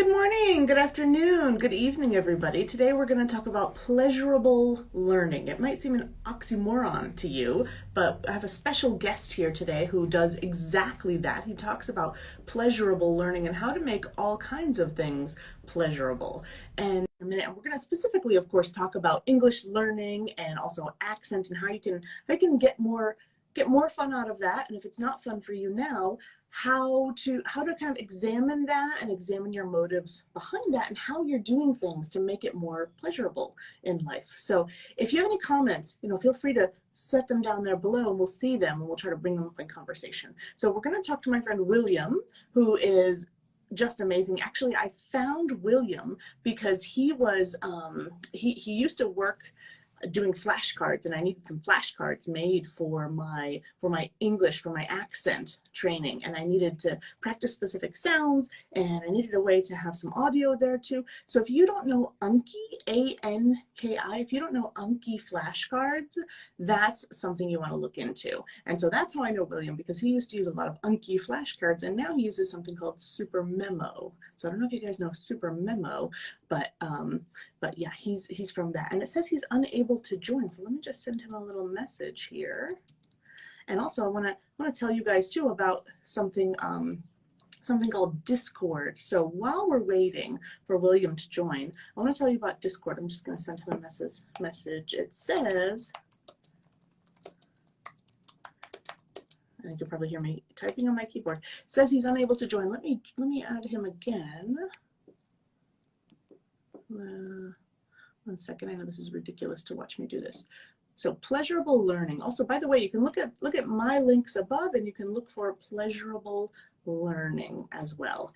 Good morning, good afternoon, good evening, everybody. Today we're going to talk about pleasurable learning. It might seem an oxymoron to you, but I have a special guest here today who does exactly that. He talks about pleasurable learning and how to make all kinds of things pleasurable. And in a minute, we're going to specifically, of course, talk about English learning and also accent and how you can get more fun out of that. And if it's not fun for you now, how to kind of examine that and examine your motives behind that and how you're doing things to make it more pleasurable in life. So if you have any comments, feel free to set them down there below and we'll see them and we'll try to bring them up in conversation. So we're going to talk to my friend William, who is just amazing. Actually, I found William because he was he used to work doing flashcards, and I needed some flashcards made for my English, for my accent training, and I needed to practice specific sounds, and I needed a way to have some audio there too. So if you don't know Anki, A-N-K-I, if you don't know Anki flashcards, that's something you want to look into. And so that's how I know William, because he used to use a lot of Anki flashcards, and now he uses something called Supermemo. So I don't know if you guys know Supermemo, but yeah, he's from that. And it says he's unable to join. So let me just send him a little message here. And also I want to tell you guys too about something called Discord. So while we're waiting for William to join, I want to tell you about Discord. I'm just going to send him a message. It says, and you can probably hear me typing on my keyboard. It says he's unable to join. Let me add him again. One second. I know this is ridiculous to watch me do this. So pleasurable learning. Also, by the way, you can look at my links above, and you can look for pleasurable learning as well.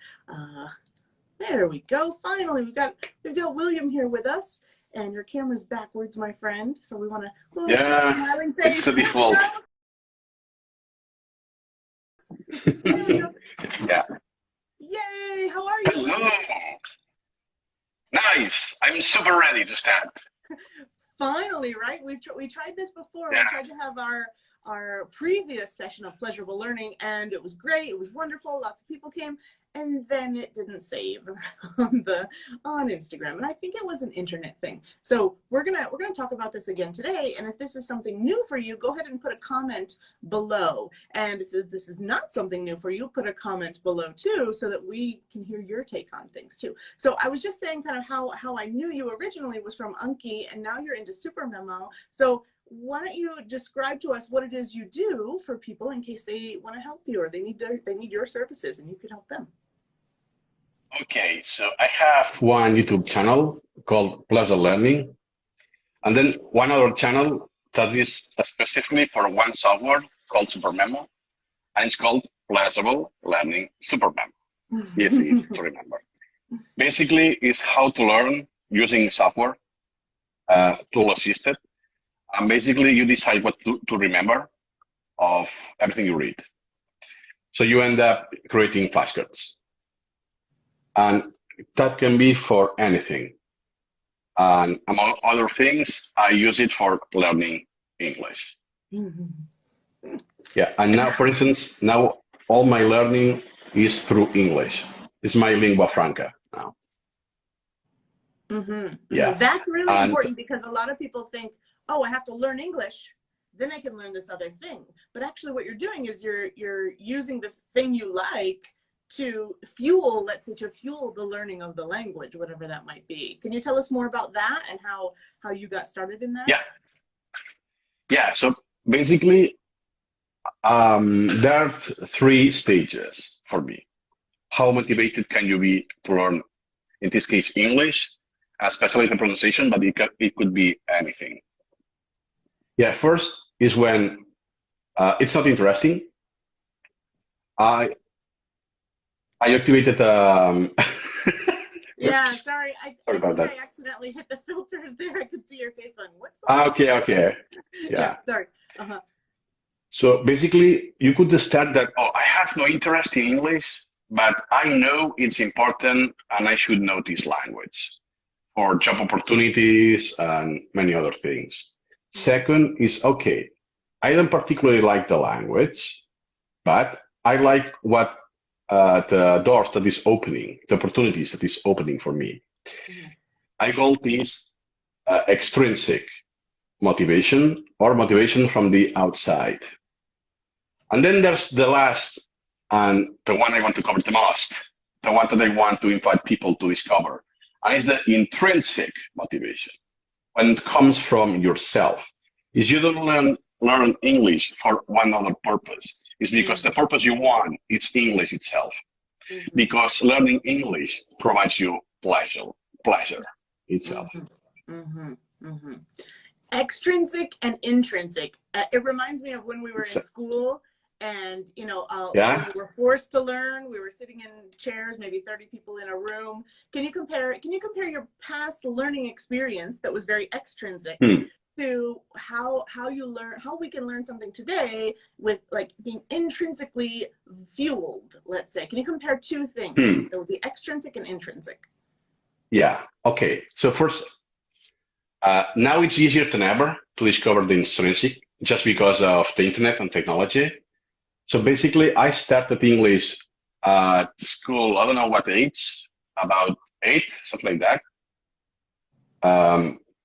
There we go. Finally, we've got William here with us, and your camera's backwards, my friend. So we want to Yeah, smiling face. it's the default. There we go. Yeah. Yay! How are you? Hello. Nice. I'm super ready to start. Finally, right? We tried this before. Yeah. We tried to have our previous session of pleasurable learning, and it was great. It was wonderful. Lots of people came, and then it didn't save on Instagram. And I think it was an internet thing. So we're gonna talk about this again today. And if this is something new for you, go ahead and put a comment below. And if this is not something new for you, put a comment below too, so that we can hear your take on things too. So I was just saying kind of how I knew you originally was from Anki, and now you're into Supermemo. So why don't you describe to us what it is you do for people in case they want to help you or they need your services and you could help them. Okay, so I have one YouTube channel called Pleasurable Learning, and then one other channel that is specifically for one software called Supermemo, and it's called Pleasurable Learning Supermemo. Easy to remember. Basically, it's how to learn using software, tool assisted. And basically, you decide what to remember of everything you read. So you end up creating flashcards. And that can be for anything. And among other things, I use it for learning English. Mm-hmm. Yeah, and now, for instance, now all my learning is through English. It's my lingua franca now. Mm-hmm. Yeah. That's really important, because a lot of people think, oh, I have to learn English, then I can learn this other thing. But actually what you're doing is you're using the thing you like to fuel, let's say, to fuel the learning of the language, whatever that might be. Can you tell us more about that and how you got started in that? Yeah. Yeah, so basically, there are three stages for me. How motivated can you be to learn, in this case, English, especially the pronunciation, but it could be anything. Yeah, first is when it's not interesting. I activated. Yeah, sorry. I think that. I accidentally hit the filters there. I could see your face going, what's going on? Okay. Yeah. Sorry. So basically, you could start that, oh, I have no interest in English, but I know it's important and I should know this language for job opportunities and many other things. Second is, okay, I don't particularly like the language, but I like what the doors that is opening, the opportunities that is opening for me. Mm-hmm. I call this extrinsic motivation or motivation from the outside. And then there's the last and the one I want to cover the most, the one that I want to invite people to discover, and it's the intrinsic motivation. When it comes from yourself, is you don't learn English for one other purpose. It's because the purpose you want is English itself. Mm-hmm. Because learning English provides you pleasure itself. Mm-hmm. Mm-hmm. Extrinsic and intrinsic. It reminds me of when we were in school, and we were forced to learn. We were sitting in chairs, maybe 30 people in a room. Can you compare your past learning experience that was very extrinsic to how we can learn something today with like being intrinsically fueled, let's say? Can you compare two things that would be extrinsic and intrinsic? Yeah. Okay. So first, now it's easier than ever to discover the intrinsic just because of the internet and technology. So basically, I started English at school, I don't know what age, about 8, something like that.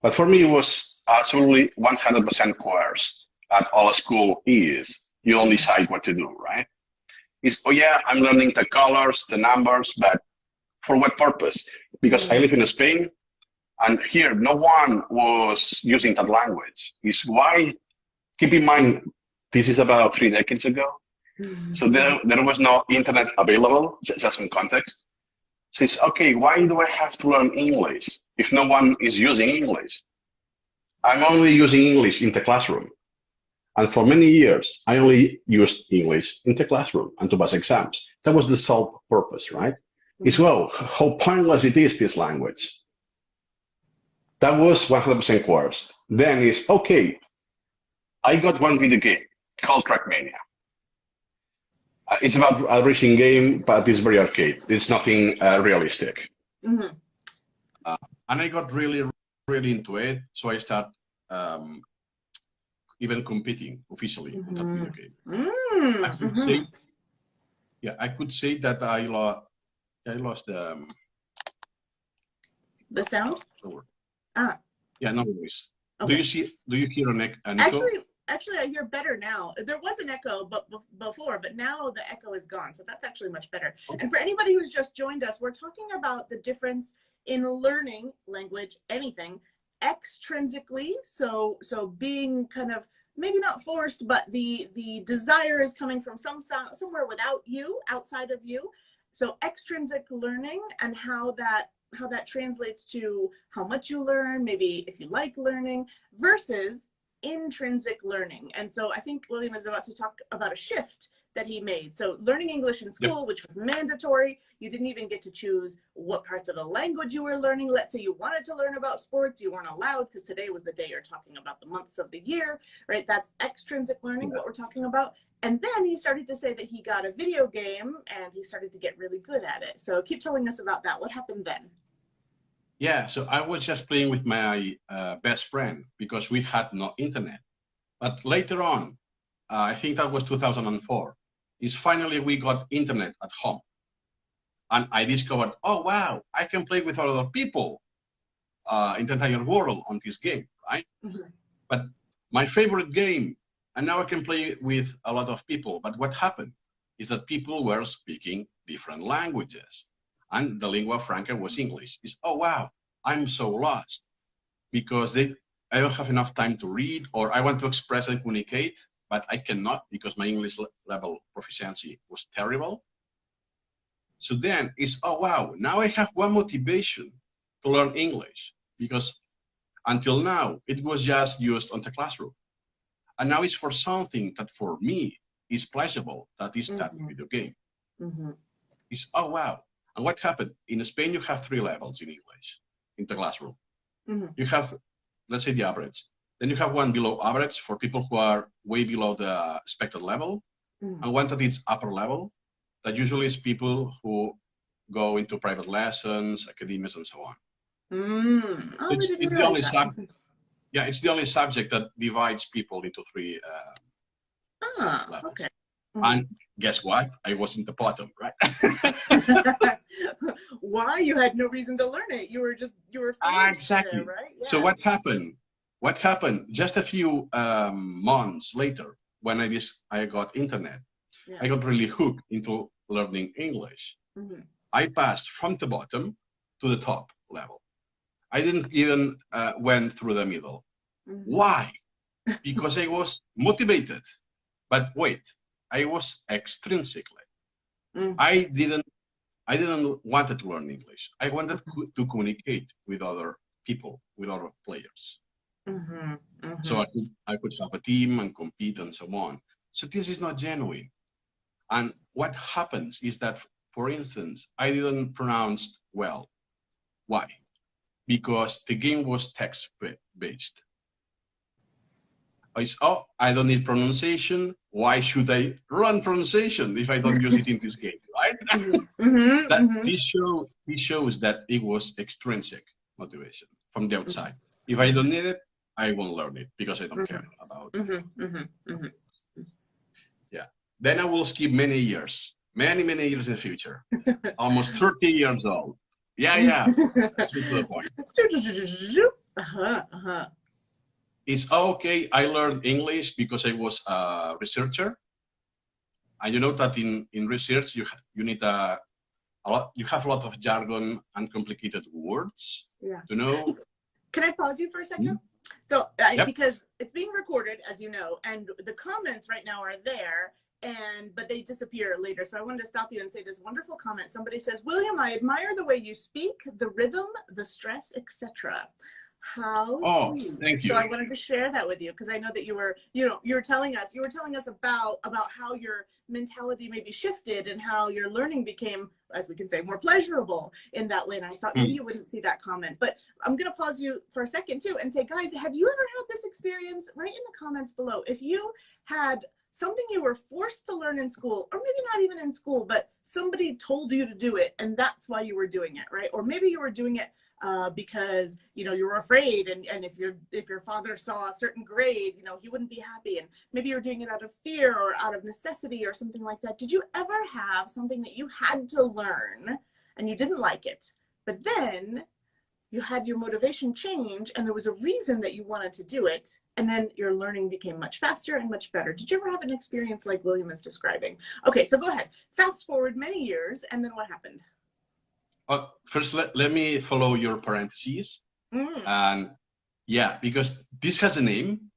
But for me, it was absolutely 100% coerced, at all a school is. You only decide what to do, right? It's, oh yeah, I'm learning the colors, the numbers, but for what purpose? Because I live in Spain, and here no one was using that language. Is why, keep in mind, this is about 3 decades ago. So there was no internet available, just in context. So it's, okay, why do I have to learn English if no one is using English? I'm only using English in the classroom. And for many years, I only used English in the classroom and to pass exams. That was the sole purpose, right? It's, well, how pointless it is, this language. That was 100% coerced. Then it's, okay, I got one video game called Trackmania. It's about a racing game, but it's very arcade. It's nothing realistic. And I got really, really into it. So I start even competing officially on that video game. I could say, I could say that I lost the sound. Yeah, no worries. Okay. Do you hear an echo? Actually, I hear better now. There was an echo before, but now the echo is gone. So that's actually much better. Okay. And for anybody who's just joined us, we're talking about the difference in learning language, anything, extrinsically. So being kind of maybe not forced, but the desire is coming from somewhere without you, outside of you. So extrinsic learning and how that translates to how much you learn, maybe if you like learning, versus intrinsic learning. And so I think William is about to talk about a shift that he made. So learning English in school, which was mandatory, you didn't even get to choose what parts of the language you were learning. Let's say you wanted to learn about sports, you weren't allowed because today was the day you're talking about the months of the year, right? That's extrinsic learning, what we're talking about. And then he started to say that he got a video game and he started to get really good at it. So keep telling us about that. What happened then? Yeah, so I was just playing with my best friend because we had no internet. But later on, I think that was 2004, is finally we got internet at home. And I discovered, oh, wow, I can play with other people in the entire world on this game, right? But my favorite game, and now I can play with a lot of people. But what happened is that people were speaking different languages. And the lingua franca was English. It's, oh, wow, I'm so lost because I don't have enough time to read, or I want to express and communicate, but I cannot because my English level proficiency was terrible. So then it's, oh, wow, now I have one motivation to learn English because until now, it was just used on the classroom. And now it's for something that for me is pleasurable, that is that video game. It's, oh, wow. And what happened? In Spain, you have 3 levels in English in the classroom. You have, let's say, the average. Then you have one below average for people who are way below the expected level, and one that is upper level, that usually is people who go into private lessons, academies, and so on. It's the only subject. Yeah, it's the only subject that divides people into 3 levels. Okay. And guess what? I was in the bottom, right? Why? You had no reason to learn it. You were forced Exactly. to, right? So Yeah. what happened? What happened? Just a few months later, when I got internet, Yeah. I got really hooked into learning English. Mm-hmm. I passed from the bottom to the top level. I didn't even went through the middle. Mm-hmm. Why? Because I was motivated. But wait, I was extrinsically. Mm-hmm. I didn't wanted to learn English. I wanted to communicate with other people, with other players. Mm-hmm. Mm-hmm. So I could have a team and compete and so on. So this is not genuine. And what happens is that, for instance, I didn't pronounce well. Why? Because the game was text-based. I don't need pronunciation. Why should I run pronunciation if I don't use it in this game, right? Mm-hmm. This shows that it was extrinsic motivation from the outside. If I don't need it, I won't learn it because I don't care about it. Yeah. Then I will skip many years in the future. Almost 30 years old. Yeah. Straight to the point. It's okay. I learned English because I was a researcher. And you know that in research, you need you have a lot of jargon and complicated words to know. Can I pause you for a second? Mm-hmm. So, Yep. because it's being recorded, as you know, and the comments right now are there, but they disappear later. So I wanted to stop you and say this wonderful comment. Somebody says, William, I admire the way you speak, the rhythm, the stress, etc. How sweet. Thank you. So I wanted to share that with you because I know that you were telling us about how your mentality maybe shifted and how your learning became, as we can say, more pleasurable in that way. And I thought maybe you wouldn't see that comment, but I'm going to pause you for a second too and say, guys, have you ever had this experience? Write in the comments below. If you had something you were forced to learn in school, or maybe not even in school, but somebody told you to do it and that's why you were doing it, right? Or maybe you were doing it because you were afraid, and if your father saw a certain grade, he wouldn't be happy, and maybe you're doing it out of fear or out of necessity or something like that. Did you ever have something that you had to learn and you didn't like it, but then you had your motivation change and there was a reason that you wanted to do it, and then your learning became much faster and much better? Did you ever have an experience like William is describing? Okay, so go ahead, fast forward many years, and then what happened? First, let me follow your parentheses. And yeah, because this has a name.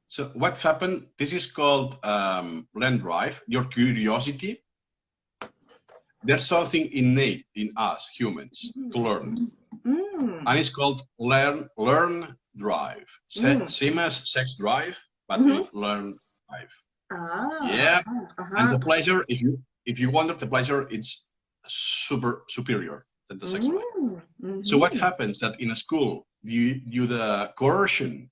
So what happened, this is called learn drive, your curiosity. There's something innate in us humans to learn. And it's called learn drive. Same as sex drive, but learn drive. Yeah. And the pleasure, if you wonder, the pleasure, it's superior than the sex drive. So what happens that in a school, you the coercion,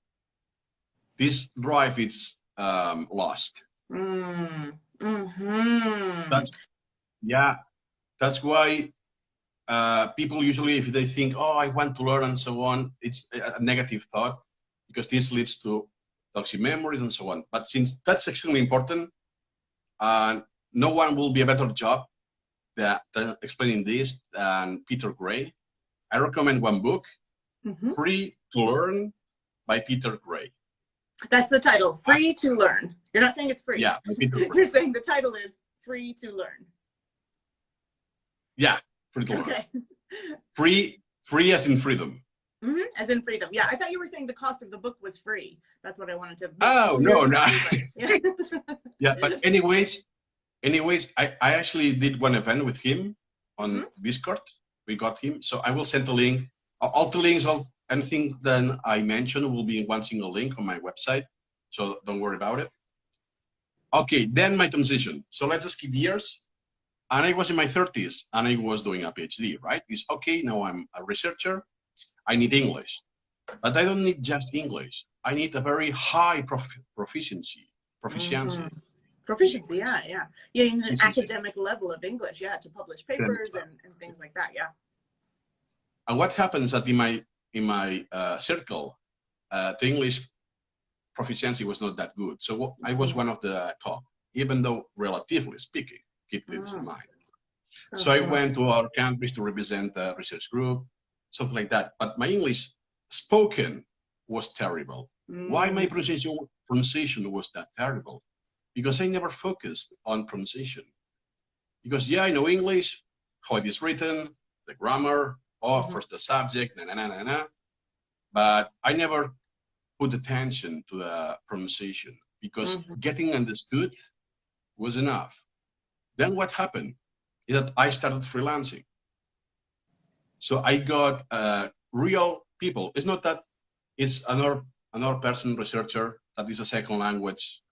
this drive is lost. That's why people usually, if they think, oh, I want to learn and so on, it's a negative thought, because this leads to toxic memories and so on. But since that's extremely important, no one will be a better job than explaining this than Peter Gray. I recommend one book, Free to Learn by Peter Gray. That's the title, Free to Learn. You're not saying it's free. Yeah, you're saying the title is Free to Learn. Yeah, free to learn. Okay. Free as in freedom. As in freedom. Yeah, I thought you were saying the cost of the book was free. That's what I wanted to. Oh, no. Yeah, but anyways, I actually did one event with him on Discord. We got him. So I will send a link. All the links, anything that I mentioned will be in one single link on my website. So don't worry about it. Okay, then my transition. So let's just skip years. And I was in my 30s and I was doing a PhD, right? It's okay, now I'm a researcher. I need English. But I don't need just English. I need a very high proficiency. Proficiency, yeah. You need an academic level of English, to publish papers and things like that, And what happens that in my circle, the English proficiency was not that good. So I was one of the top. even though relatively speaking. Keep this in mind. So I went to our countries to represent a research group, something like that. But my English spoken was terrible. Why my pronunciation was that terrible? Because I never focused on pronunciation. Because yeah, I know English, how it is written, the grammar, first the subject, but I never put attention to the pronunciation because getting understood was enough. Then what happened is that I started freelancing. So I got real people. It's not that it's another person, researcher, that is a second language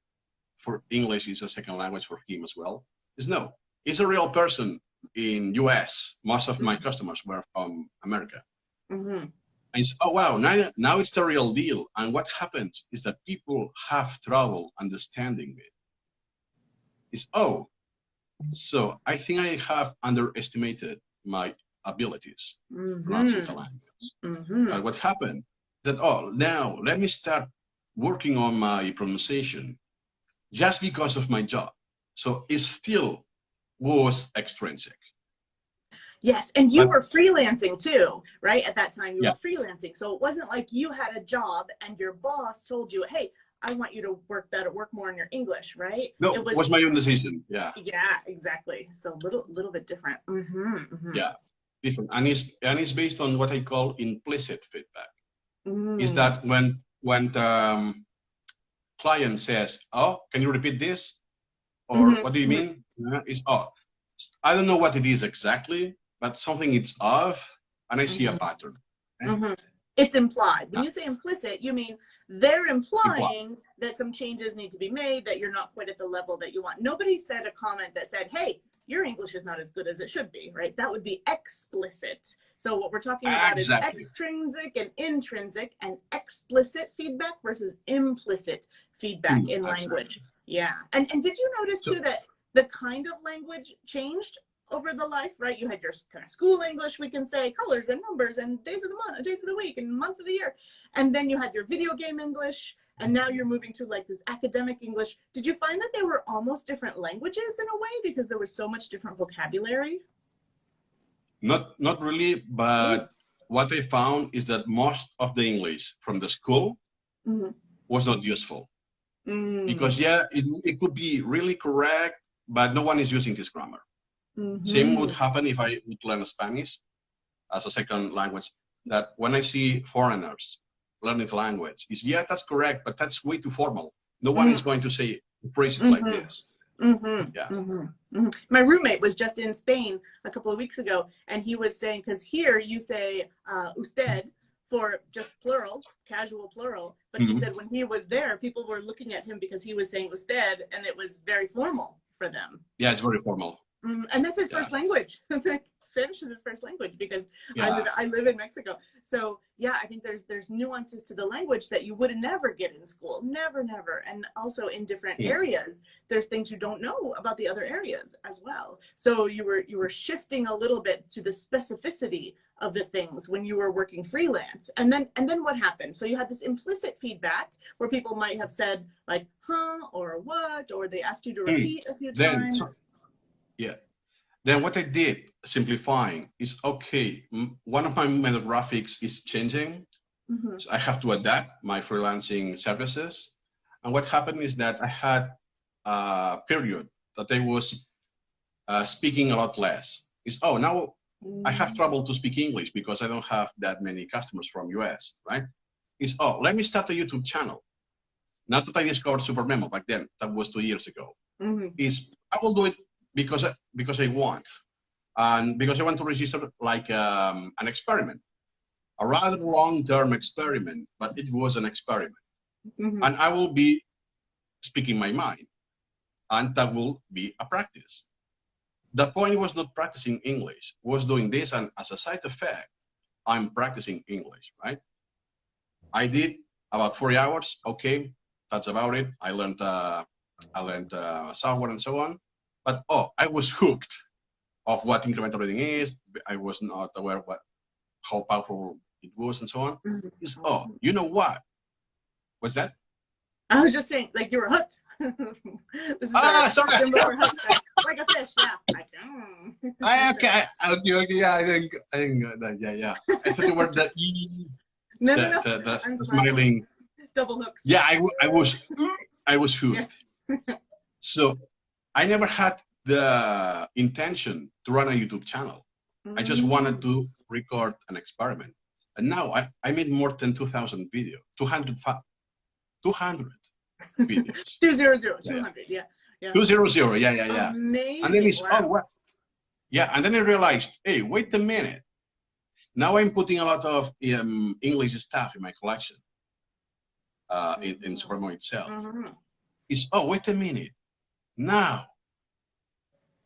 for English is a second language for him as well. It's a real person in US. Most of my customers were from America. And it's, oh wow, now it's the real deal. And what happens is that people have trouble understanding me. It's, oh, so I think I have underestimated my abilities pronouncing the language. But what happened is that, oh, now let me start working on my pronunciation just because of my job. So it still was extrinsic. Yes, and you were freelancing too, right? At that time, you were freelancing. So it wasn't like you had a job and your boss told you, hey, I want you to work more on your English, right? No, it was my own decision. Yeah. Yeah, exactly. So little bit different. Yeah, different, and it's based on what I call implicit feedback. Is that when the client says, "Oh, can you repeat this?" or "What do you mean?" It's I don't know what it is exactly, but something it's off, and I see a pattern. It's implied. When you say implicit, you mean they're implying that some changes need to be made, that you're not quite at the level that you want. Nobody said a comment that said, hey, your English is not as good as it should be, right? That would be explicit. So what we're talking about is extrinsic and intrinsic and explicit feedback versus implicit feedback in language. Yeah. And did you notice too that the kind of language changed over the life, right? You had your kind of school English, we can say colors and numbers and days of the month, days of the week and months of the year. And then you had your video game English, and now you're moving to like this academic English. Did you find that they were almost different languages in a way because there was so much different vocabulary? Not really, but what I found is that most of the English from the school was not useful. Because it could be really correct, but no one is using this grammar. Same would happen if I would learn Spanish as a second language, that when I see foreigners learning the language, is that's correct, but that's way too formal. No one is going to say phrases like this. My roommate was just in Spain a couple of weeks ago, and he was saying, because here you say usted for just plural, casual plural, but he said when he was there, people were looking at him because he was saying usted, and it was very formal for them. Yeah, it's very formal. And that's his first language. Spanish is his first language because I live in Mexico. So yeah, I think there's nuances to the language that you would never get in school, never. And also in different areas, there's things you don't know about the other areas as well. So you were shifting a little bit to the specificity of the things when you were working freelance. And then what happened? So you had this implicit feedback where people might have said like, huh, or what, or they asked you to repeat a few times. Then what I did, simplifying, is okay, one of my demographics is changing. So I have to adapt my freelancing services. And what happened is that I had a period that I was speaking a lot less. Now I have trouble to speak English because I don't have that many customers from US, right? Let me start a YouTube channel. Not that I discovered Supermemo back then, that was 2 years ago. I will do it because I want, and because I want to register like an experiment, a rather long-term experiment, but it was an experiment. And I will be speaking my mind, and that will be a practice. The point was not practicing English, was doing this, and as a side effect, I'm practicing English, right? I did about 40 hours. Okay, that's about it. I learned software and so on. But I was hooked of what incremental reading is. I was not aware of how powerful it was and so on. You know what? What's that? I was just saying, like you were hooked. This is Ah, our sorry. symbol for husband. Like a fish, yeah. Okay, yeah. I didn't get that. Yeah. I thought it were the E, No, I'm the smiling. smiling. Double hooks. Yeah, I was hooked. Yeah. So I never had the intention to run a YouTube channel. I just wanted to record an experiment. And now I made more than 2,000 videos, 200 videos. 200, 200, yeah. 200, yeah. Amazing. And then it's, wow. oh, what? Yeah, and then I realized, hey, wait a minute. Now I'm putting a lot of English stuff in my collection, in Supermemo itself. It's, oh, wait a minute. Now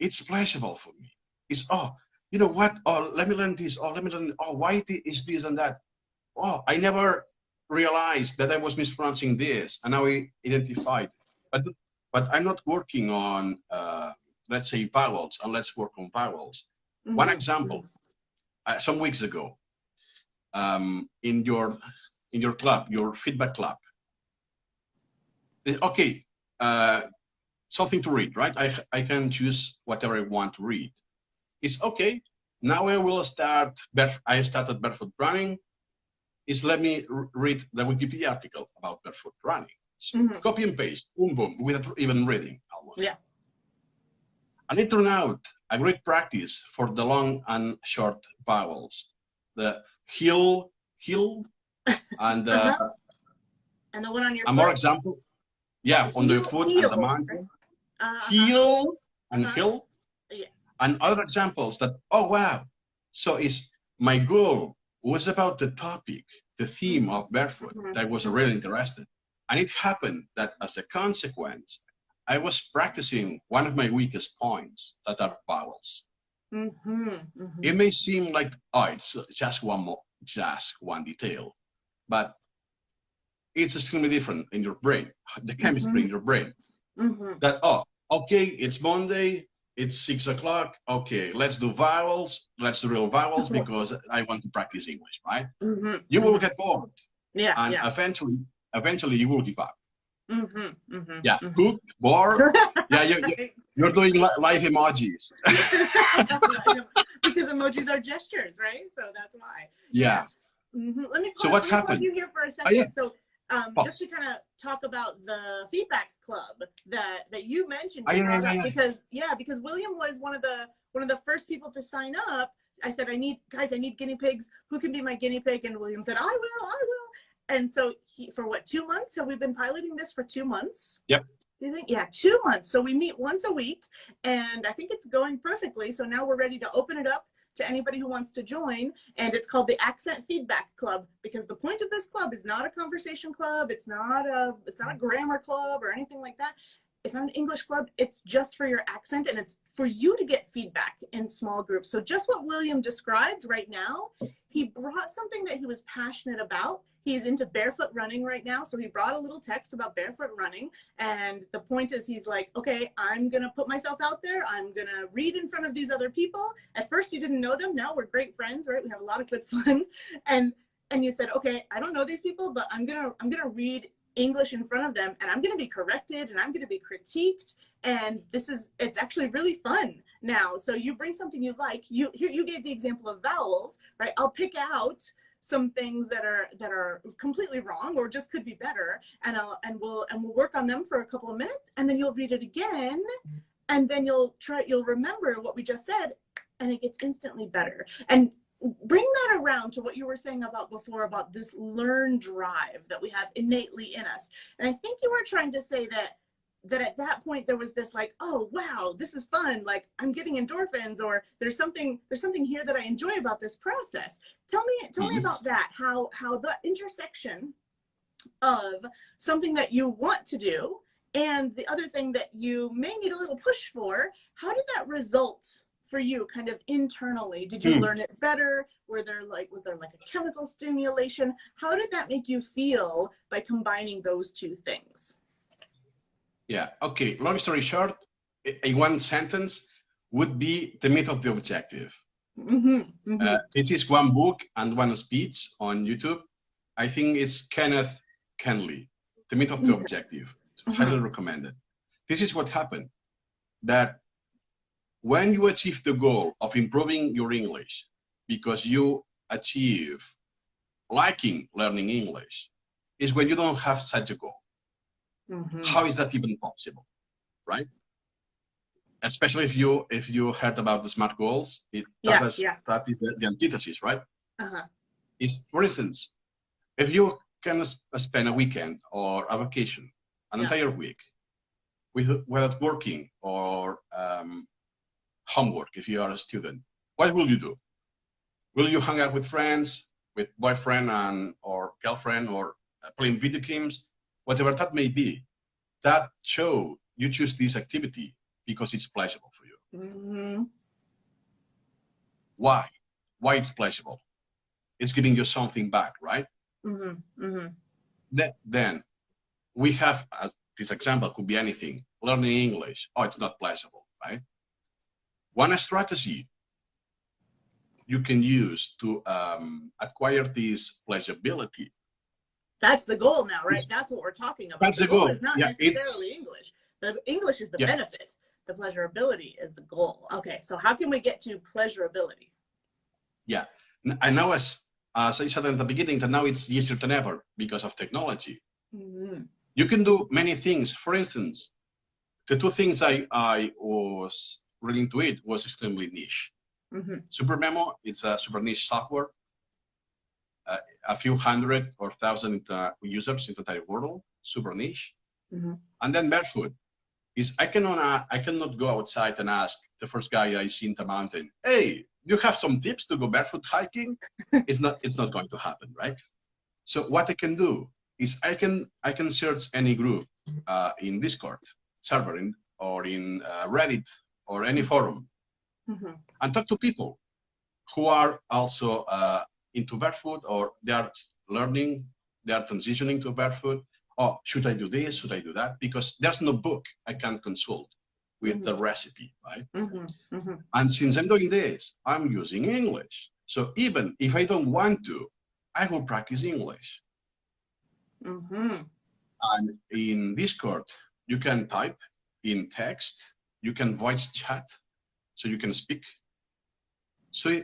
it's pleasurable for me. It's, oh, you know what? Oh, let me learn this. Oh, let me learn. Oh, why is this and that? Oh, I never realized that I was mispronouncing this, and now I identified. But I'm not working on, let's say, vowels, and let's work on vowels. One example, some weeks ago, in your club, your feedback club. Okay, something to read, right? I can choose whatever I want to read. It's okay. Now I will start. I started barefoot running. Let me read the Wikipedia article about barefoot running. So copy and paste, boom, without even reading almost. Yeah. And it turned out a great practice for the long and short vowels. The hill, and and the one on your foot. More example. Yeah, on the foot and the mountain. Heel and hill. Yeah. And other examples that, oh, wow. So my goal was about the topic, the theme of barefoot. I was really interested. And it happened that as a consequence, I was practicing one of my weakest points, that are vowels. It may seem like, oh, it's just one detail, but it's extremely different in your brain, the chemistry in your brain. That, oh, okay, it's Monday, it's 6 o'clock. Okay, let's do vowels. Let's do real vowels because I want to practice English, right? You will get bored. Yeah. And eventually you will give up. Yeah, hooked, bored. Yeah, you're doing live emojis. Because emojis are gestures, right? So that's why. Yeah. Let me what happened? pause you here for a second. Yeah. So just to kind of talk about the feedback club that you mentioned, because William was one of the first people to sign up. I said, I need guinea pigs. Who can be my guinea pig? And William said, I will. And so for what, 2 months? Have we been piloting this for 2 months? Yep. You think? Yeah, 2 months. So we meet once a week, and I think it's going perfectly. So now we're ready to open it up to anybody who wants to join, and it's called the Accent Feedback Club, because the point of this club is not a conversation club, it's not a grammar club or anything like that. It's not an English club, it's just for your accent, and it's for you to get feedback in small groups. So just what William described right now, he brought something that he was passionate about. He's into barefoot running right now, so he brought a little text about barefoot running, and the point is he's like, okay, I'm gonna put myself out there, I'm gonna read in front of these other people. At first you didn't know them, now we're great friends, right? We have a lot of good fun. And you said, okay, I don't know these people, but I'm gonna read English in front of them, and I'm gonna be corrected, and I'm gonna be critiqued, and it's actually really fun now. So you bring something you like. You gave the example of vowels, right? I'll pick out some things that are completely wrong or just could be better, and we'll work on them for a couple of minutes, and then you'll read it again, and then you'll remember what we just said, and it gets instantly better. And bring that around to what you were saying about before, about this learn drive that we have innately in us. And I think you were trying to say that at that point there was this like, oh wow, this is fun, like I'm getting endorphins, or there's something here that I enjoy about this process. Tell me about that, how the intersection of something that you want to do and the other thing that you may need a little push for, how did that result for you kind of internally? Did you learn it better? Was there like a chemical stimulation? How did that make you feel by combining those two things? Yeah, okay, long story short, in one sentence would be the myth of the objective. This is one book and one speech on YouTube. I think it's Kenneth Kenley, The Myth of the Objective. Highly recommended. this is what happened, that when you achieve the goal of improving your English because you achieve liking learning English, is when you don't have such a goal. How is that even possible, right? Especially if you heard about the SMART goals, that is the antithesis, right? Is, for instance, if you can spend a weekend or a vacation, an entire week, without working or homework, if you are a student, what will you do? Will you hang out with friends, with boyfriend or girlfriend, or playing video games, whatever that may be? That show you choose this activity because it's pleasurable for you. Why? Why it's pleasurable? It's giving you something back, right? Then we have, this example could be anything. Learning English. Oh, it's not pleasurable, right? One strategy you can use to acquire this pleasurability. That's the goal now, right? That's what we're talking about. That's the goal. Is not necessarily English. The English is the benefit. The pleasurability is the goal. Okay, so how can we get to pleasurability? Yeah, and now as I said in the beginning, that now it's easier than ever because of technology. You can do many things. For instance, the two things I was really into it was extremely niche. Supermemo, it's a super niche software. A few hundred or thousand users in the entire world, super niche. And then Barefoot is I cannot go outside and ask the first guy I see in the mountain, hey, do you have some tips to go barefoot hiking? It's not going to happen, right? So what I can do is I can search any group in Discord server or in Reddit or any forum and talk to people who are also into barefoot, or they are learning, they are transitioning to barefoot. Oh, should I do this? Should I do that? Because there's no book I can consult with the recipe, right? And since I'm doing this, I'm using English. So even if I don't want to, I will practice English. And in Discord, you can type in text, you can voice chat, so you can speak. So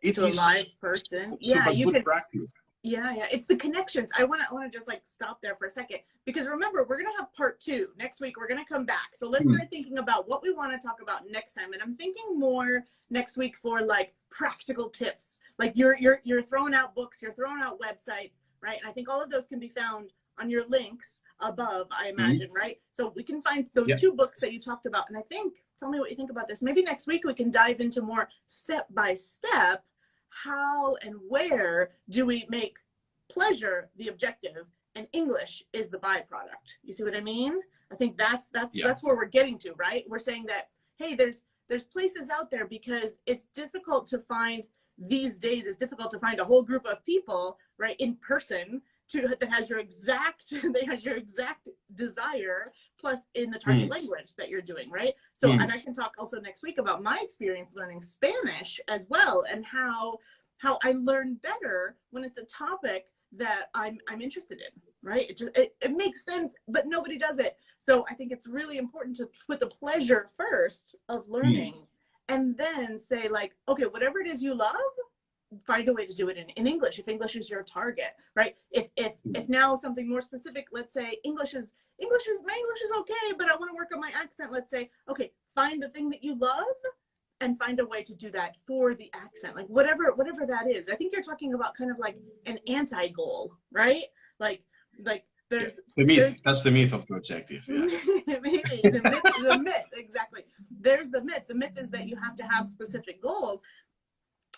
it to is a live person. You can practice. It's the connections. I want to just like stop there for a second, because remember, we're gonna have part 2 next week. We're gonna come back, so let's start thinking about what we want to talk about next time. And I'm thinking more next week for like practical tips. Like you're throwing out books, you're throwing out websites, right? And I think all of those can be found on your links above, I imagine, right? So we can find those 2 books that you talked about. And I think, tell me what you think about this. Maybe next week we can dive into more step by step. How and where do we make pleasure the objective and English is the byproduct? You see what I mean? I think that's where we're getting to, right? We're saying that, hey, there's places out there, because it's difficult to find these days. It's difficult to find a whole group of people, right, in person that has your exact desire, plus in the target language that you're doing, right? So, and I can talk also next week about my experience learning Spanish as well, and how I learn better when it's a topic that I'm interested in, right? It makes sense, but nobody does it. So I think it's really important to put the pleasure first of learning, and then say like, okay, whatever it is you love, find a way to do it in English, if English is your target, right? If now something more specific, let's say my English is okay, but I want to work on my accent. Let's say, okay, find the thing that you love and find a way to do that for the accent, like whatever that is. I think you're talking about kind of like an anti-goal, right? Like there's the myth. That's the myth of the objective. Yeah. Maybe the myth, exactly. There's the myth. The myth is that you have to have specific goals.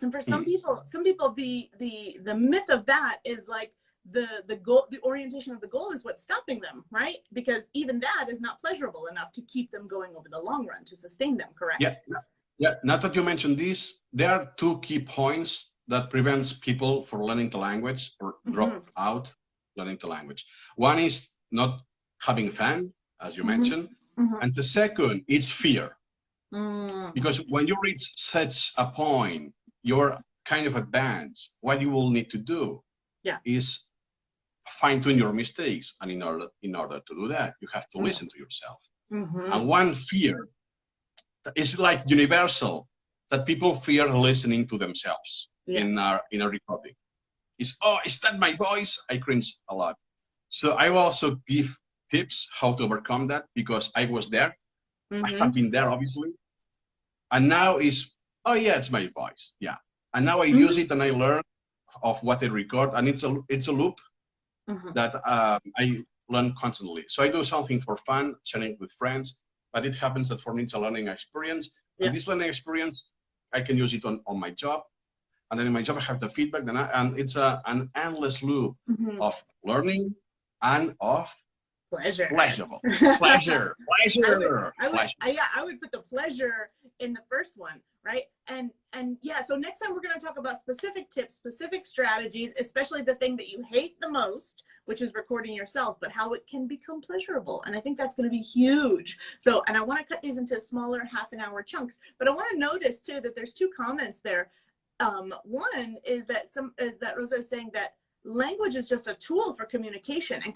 And for some people, the myth of that is like the goal, the orientation of the goal is what's stopping them, right? Because even that is not pleasurable enough to keep them going over the long run, to sustain them, correct? Yeah. Now that you mentioned this, there are 2 key points that prevents people from learning the language or drop out learning the language. One is not having fun, as you mentioned, and the second is fear. Because when you reach such a point, you're kind of advanced. What you will need to do is fine-tune your mistakes, and in order to do that, you have to listen to yourself. And one fear is like universal, that people fear listening to themselves in our recording. Is, oh, is that my voice? I cringe a lot. So I will also give tips how to overcome that, because I was there. I have been there, obviously. And now is, oh yeah, it's my voice. Yeah. And now I use it and I learn of what I record, and it's a loop that I learn constantly. So I do something for fun, sharing it with friends, but it happens that for me it's a learning experience. And this learning experience, I can use it on my job. And then in my job, I have the feedback, and it's an endless loop of learning and of pleasure. Pleasure. I would put the pleasure in the first one, right? And yeah, so next time we're going to talk about specific tips, specific strategies, especially the thing that you hate the most, which is recording yourself, but how it can become pleasurable. And I think that's going to be huge. So, and I want to cut these into smaller half-an-hour chunks, but I want to notice too that there's two comments there. One is that Rosa is saying that language is just a tool for communication, and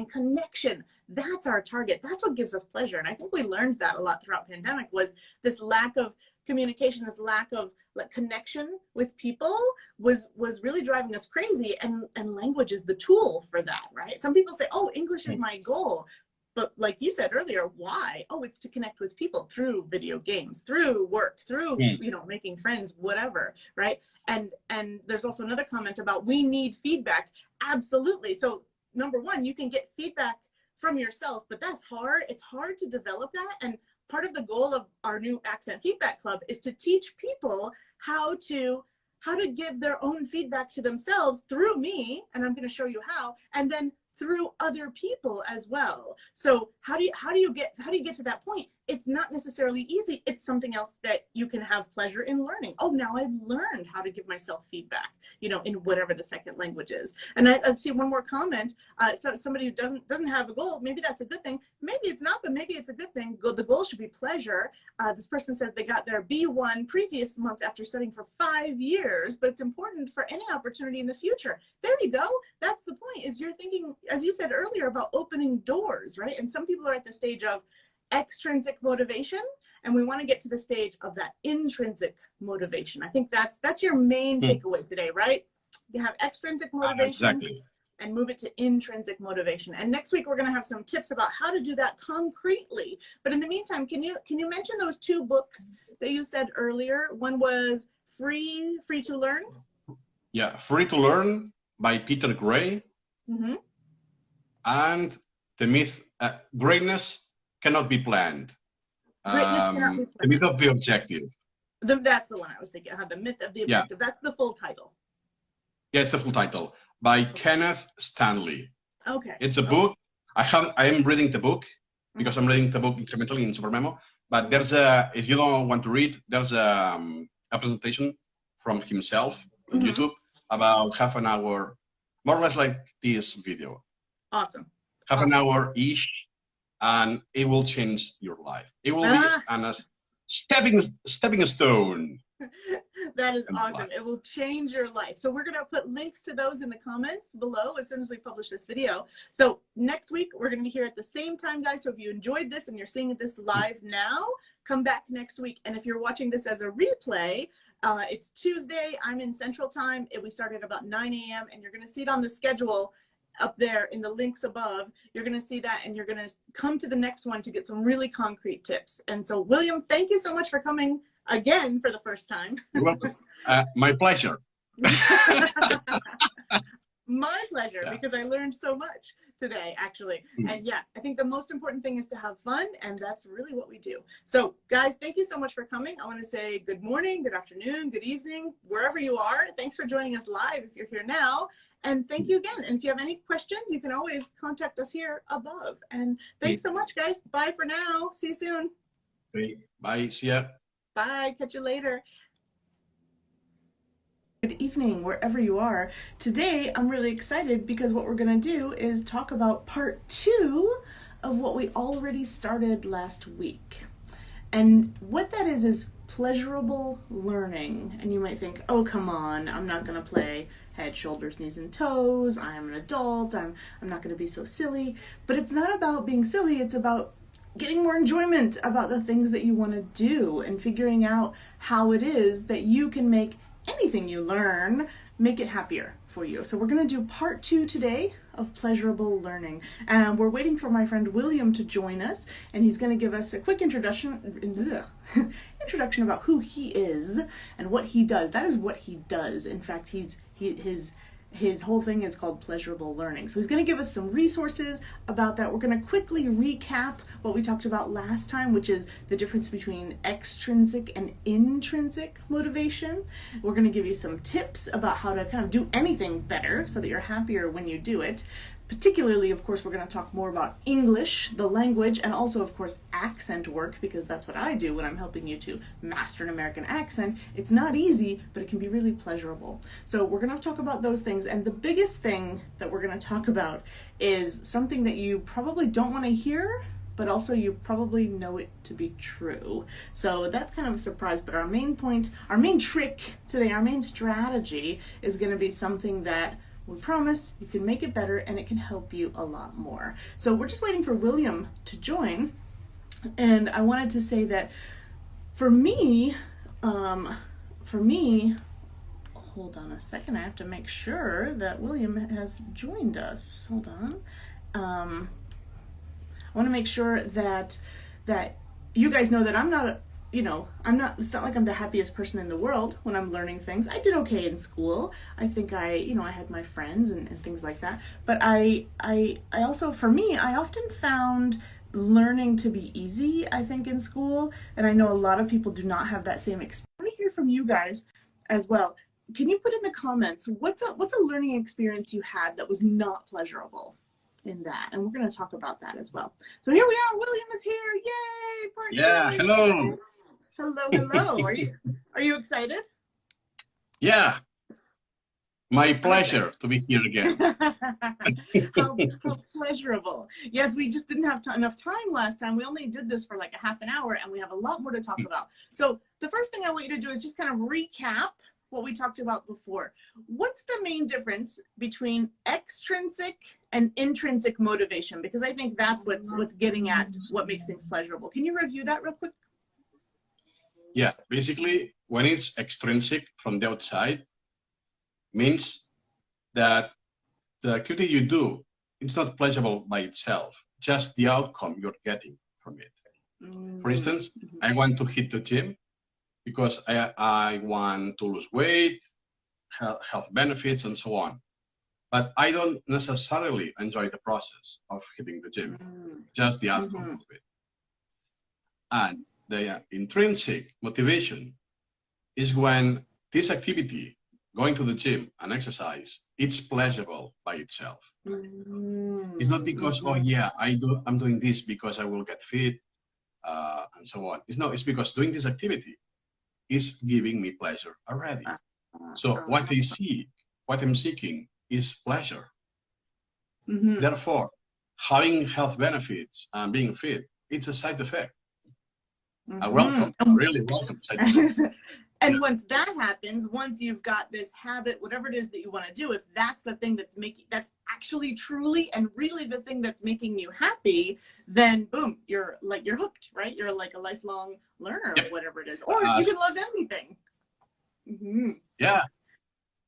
connection, that's our target. That's what gives us pleasure. And I think we learned that a lot throughout pandemic, was this lack of communication, this lack of connection with people was really driving us crazy. And language is the tool for that, right? Some people say, oh, English is my goal. But like you said earlier, why? Oh, it's to connect with people through video games, through work, through, making friends, whatever, right? And there's also another comment about we need feedback. Absolutely. So number one, you can get feedback from yourself, but that's hard. It's hard to develop that. And part of the goal of our new Accent Feedback Club is to teach people how to give their own feedback to themselves through me. And I'm going to show you how. And then through other people as well. So how do you get to that point? It's not necessarily easy. It's something else that you can have pleasure in learning. Oh, now I've learned how to give myself feedback, in whatever the second language is. And I'd see one more comment. So somebody who doesn't have a goal, maybe that's a good thing. Maybe it's not, but maybe it's a good thing. The goal should be pleasure. This person says they got their B1 previous month after studying for 5 years, but it's important for any opportunity in the future. There you go. That's the point, is you're thinking, as you said earlier, about opening doors, right? And some people are at the stage of extrinsic motivation, and we want to get to the stage of that intrinsic motivation. I think that's your main takeaway today, right? You have extrinsic motivation, exactly, and move it to intrinsic motivation. And next week we're going to have some tips about how to do that concretely. But in the meantime, can you mention those two books that you said earlier? One was Free to Learn. Yeah, Free to Learn by Peter Gray, and The Myth, Greatness Cannot Be Planned. The Myth of the Objective. That's the one I was thinking. The Myth of the Objective. That's the full title. Yeah, it's the full title, by Kenneth Stanley. Okay. It's a book. I am reading the book because I'm reading the book Incremental in Supermemo. But there's if you don't want to read, there's a presentation from himself on YouTube about half an hour, more or less like this video. Awesome. Half an hour-ish. And it will change your life. It will be a stepping stone. That is awesome. It will change your life. So we're going to put links to those in the comments below as soon as we publish this video. So next week, we're going to be here at the same time, guys. So if you enjoyed this and you're seeing this live now, come back next week. And if you're watching this as a replay, it's Tuesday. I'm in Central Time. We start at about 9 a.m. and you're going to see it on the schedule up there in the links above. You're going to see that, and you're going to come to the next one to get some really concrete tips. And so, William, thank you so much for coming again for the first time. You're welcome. My pleasure. My pleasure, because I learned so much today, actually. And yeah, I think the most important thing is to have fun, and that's really what we do. So, guys, thank you so much for coming. I want to say good morning, good afternoon, good evening, wherever you are. Thanks for joining us live if you're here now. And thank you again. And if you have any questions, you can always contact us here above. And thanks so much, guys. Bye for now. See you soon. Bye. See ya. Bye. Catch you later. Good evening, wherever you are. Today, I'm really excited because what we're going to do is talk about part 2 of what we already started last week. And what that is pleasurable learning. And you might think, oh, come on, I'm not going to play head, shoulders, knees, and toes. I'm an adult. I'm not going to be so silly. But it's not about being silly. It's about getting more enjoyment about the things that you want to do and figuring out how it is that you can make anything you learn, make it happier for you. So we're going to do part 2 today of pleasurable learning. And we're waiting for my friend William to join us, and he's going to give us a quick introduction about who he is and what he does. That is what he does. In fact, his whole thing is called Pleasurable Learning. So he's going to give us some resources about that. We're going to quickly recap what we talked about last time, which is the difference between extrinsic and intrinsic motivation. We're going to give you some tips about how to kind of do anything better so that you're happier when you do it. Particularly, of course, we're going to talk more about English, the language, and also, of course, accent work, because that's what I do when I'm helping you to master an American accent. It's not easy, but it can be really pleasurable. So we're going to talk about those things, and the biggest thing that we're going to talk about is something that you probably don't want to hear, but also you probably know it to be true. So that's kind of a surprise, but our main point, our main trick today, our main strategy is going to be something that we promise you can make it better and it can help you a lot more. So we're just waiting for William to join. And I wanted to say that for me, hold on a second, I have to make sure that William has joined us. Hold on. I want to make sure that you guys know that I'm not, it's not like I'm the happiest person in the world when I'm learning things. I did okay in school. I think I had my friends and things like that. But I also, for me, I often found learning to be easy, I think, in school. And I know a lot of people do not have that same experience. I want to hear from you guys as well. Can you put in the comments, what's a learning experience you had that was not pleasurable in that? And we're going to talk about that as well. So here we are. William is here. Yay! Part 2. Yeah, hello. Hello. Are you excited? Yeah, my pleasure to be here again. how pleasurable. Yes, we just didn't have enough time last time. We only did this for like a half an hour, and we have a lot more to talk about. So the first thing I want you to do is just kind of recap what we talked about before. What's the main difference between extrinsic and intrinsic motivation? Because I think that's what's getting at what makes things pleasurable. Can you review that real quick? Yeah, basically, when it's extrinsic from the outside, means that the activity you do, it's not pleasurable by itself, just the outcome you're getting from it. For instance, I want to hit the gym because I want to lose weight, health benefits, and so on. But I don't necessarily enjoy the process of hitting the gym, just the outcome of it. And the intrinsic motivation is when this activity, going to the gym and exercise, it's pleasurable by itself. It's not because, oh yeah, I'm doing this because I will get fit and so on. It's because doing this activity is giving me pleasure already. So what I'm seeking is pleasure. Therefore, having health benefits and being fit, it's a side effect. Welcome, really welcome side effect. And once that happens, once you've got this habit, whatever it is that you want to do, if that's the thing that's actually truly and really the thing that's making you happy, then boom, you're hooked, right? You're like a lifelong learner of whatever it is, or you can love anything. Yeah.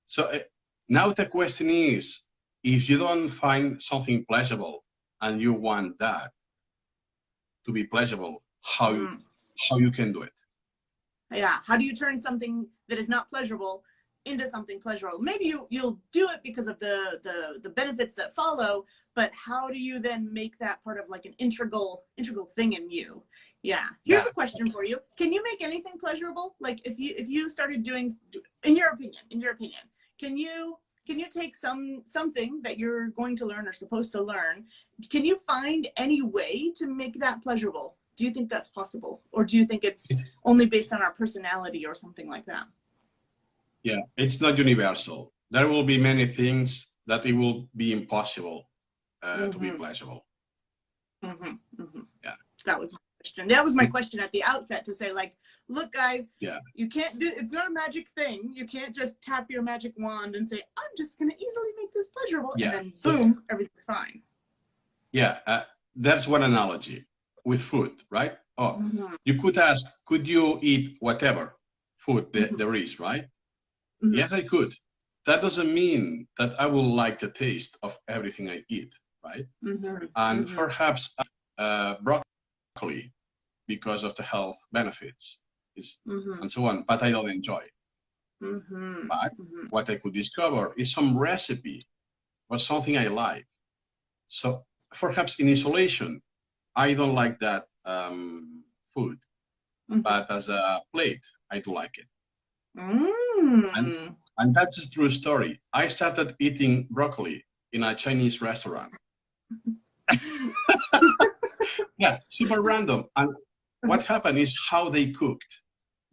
So now the question is, if you don't find something pleasurable and you want that to be pleasurable, how you can do it? Yeah, how do you turn something that is not pleasurable into something pleasurable? Maybe you'll do it because of the benefits that follow, but how do you then make that part of like an integral thing in you? Yeah. Here's a question for you. Can you make anything pleasurable? Like if you started doing, in your opinion, can you take something that you're going to learn or supposed to learn, can you find any way to make that pleasurable? Do you think that's possible? Or do you think it's only based on our personality or something like that? Yeah, it's not universal. There will be many things that it will be impossible to be pleasurable. Yeah. That was my question. That was my question at the outset, to say, like, look, guys, you can't do, it's not a magic thing. You can't just tap your magic wand and say, I'm just going to easily make this pleasurable. And then boom, everything's fine. Yeah, that's one analogy. with food, right? Oh, Mm-hmm. you could ask, could you eat whatever food Mm-hmm. there is, right? Mm-hmm. Yes, I could. That doesn't mean that I will like the taste of everything I eat, right? Mm-hmm. And Mm-hmm. perhaps broccoli because of the health benefits Mm-hmm. and so on, but I don't enjoy it. Mm-hmm. But Mm-hmm. what I could discover is some recipe or something I like. So perhaps in isolation, I don't like that food, but as a plate, I do like it. And, Mm-hmm. and that's a true story. I started eating broccoli in a Chinese restaurant. Yeah, super random. And what happened is how they cooked,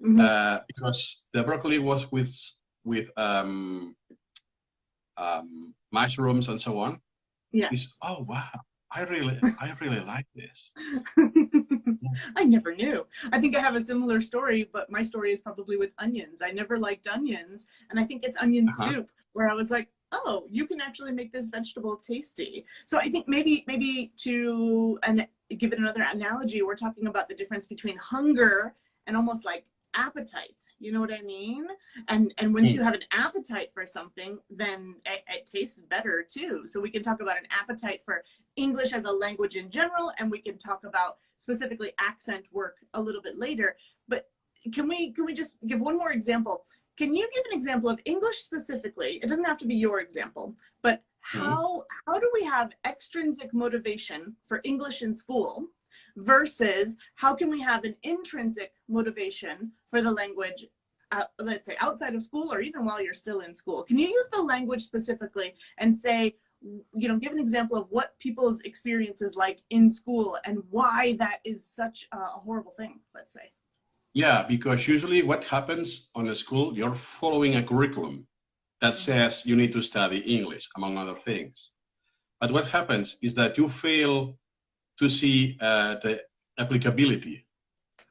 Mm-hmm. because the broccoli was with mushrooms and so on. Yeah. Is oh wow, I really like this. I never knew. I think I have a similar story, but my story is probably with onions. I never liked onions, and I think it's onion Uh-huh. soup where I was like, "Oh, you can actually make this vegetable tasty." So I think maybe to give it another analogy, we're talking about the difference between hunger and almost like appetite. You know what I mean? And once you have an appetite for something, then it tastes better too. So we can talk about an appetite for English as a language in general, and we can talk about specifically accent work a little bit later. But can we just give one more example? Can you give an example of English specifically? It doesn't have to be your example, but how do we have extrinsic motivation for English in school versus how can we have an intrinsic motivation for the language, let's say outside of school or even while you're still in school? Can you use the language specifically and say, you know, give an example of what people's experiences like in school and why that is such a horrible thing, let's say? Yeah, because usually what happens on a school, you're following a curriculum that says you need to study English, among other things. But what happens is that you fail to see the applicability.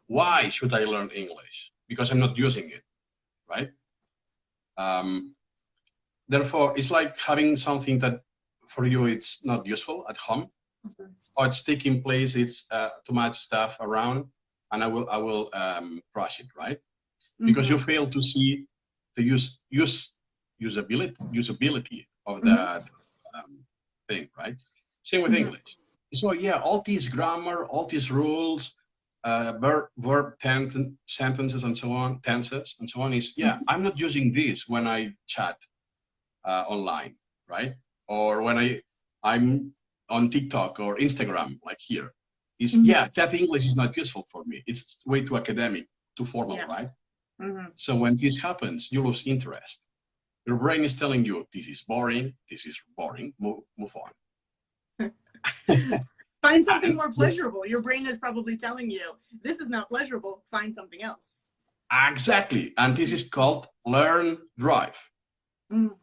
Why should I learn English? Because I'm not using it, right? Therefore, it's like having something that for you it's not useful at home, or it's taking place, it's too much stuff around, and I will crush it, right? Because you fail to see the usability of that thing, right? Same with English. So yeah, all these grammar, all these rules, verb sentences and so on, tenses and so on is, yeah, I'm not using this when I chat online, right? Or when I'm on TikTok or Instagram, like here. Is yeah, that English is not useful for me. It's way too academic, too formal, right? So when this happens, you lose interest. Your brain is telling you, this is boring, move on. Find something more pleasurable. Your brain is probably telling you, this is not pleasurable, find something else. Exactly, and this is called learn drive.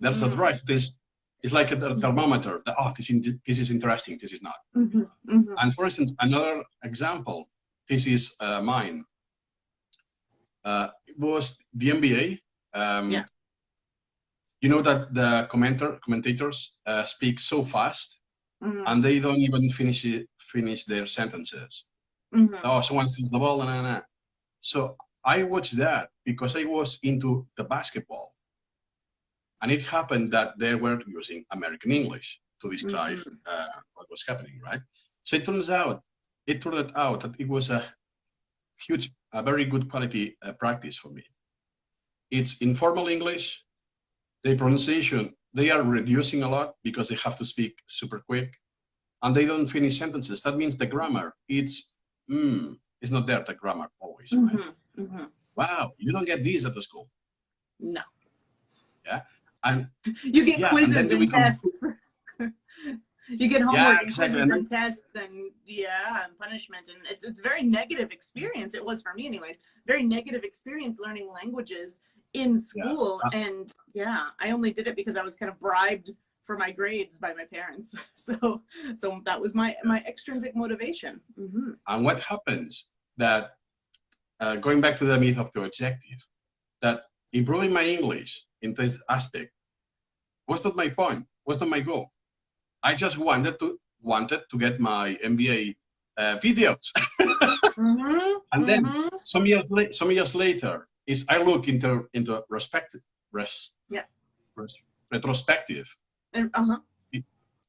There's a drive. It's like a thermometer. Oh, this is interesting, this is not. And for instance, another example, this is mine. It was the MBA. You know that the commentators speak so fast, and they don't even finish their sentences. Oh, someone sees the ball, So I watched that because I was into the basketball, and it happened that they were using American English to describe what was happening, right? So it turned out that it was a very good quality practice for me. It's informal English. The pronunciation, they are reducing a lot because they have to speak super quick, and they don't finish sentences. That means the grammar, it's not there, the grammar always, right? Wow, you don't get these at the school. No. Yeah, and you get quizzes and tests. You get homework and quizzes and tests and and punishment, and it's a very negative experience. It was for me anyways, very negative experience learning languages in school. And I only did it because I was kind of bribed for my grades by my parents. So that was my extrinsic motivation. And what happens that going back to the myth of the objective, that improving my English in this aspect was not my point, was not my goal. I just wanted to get my MBA videos. And then some years later, is I look into retrospective. And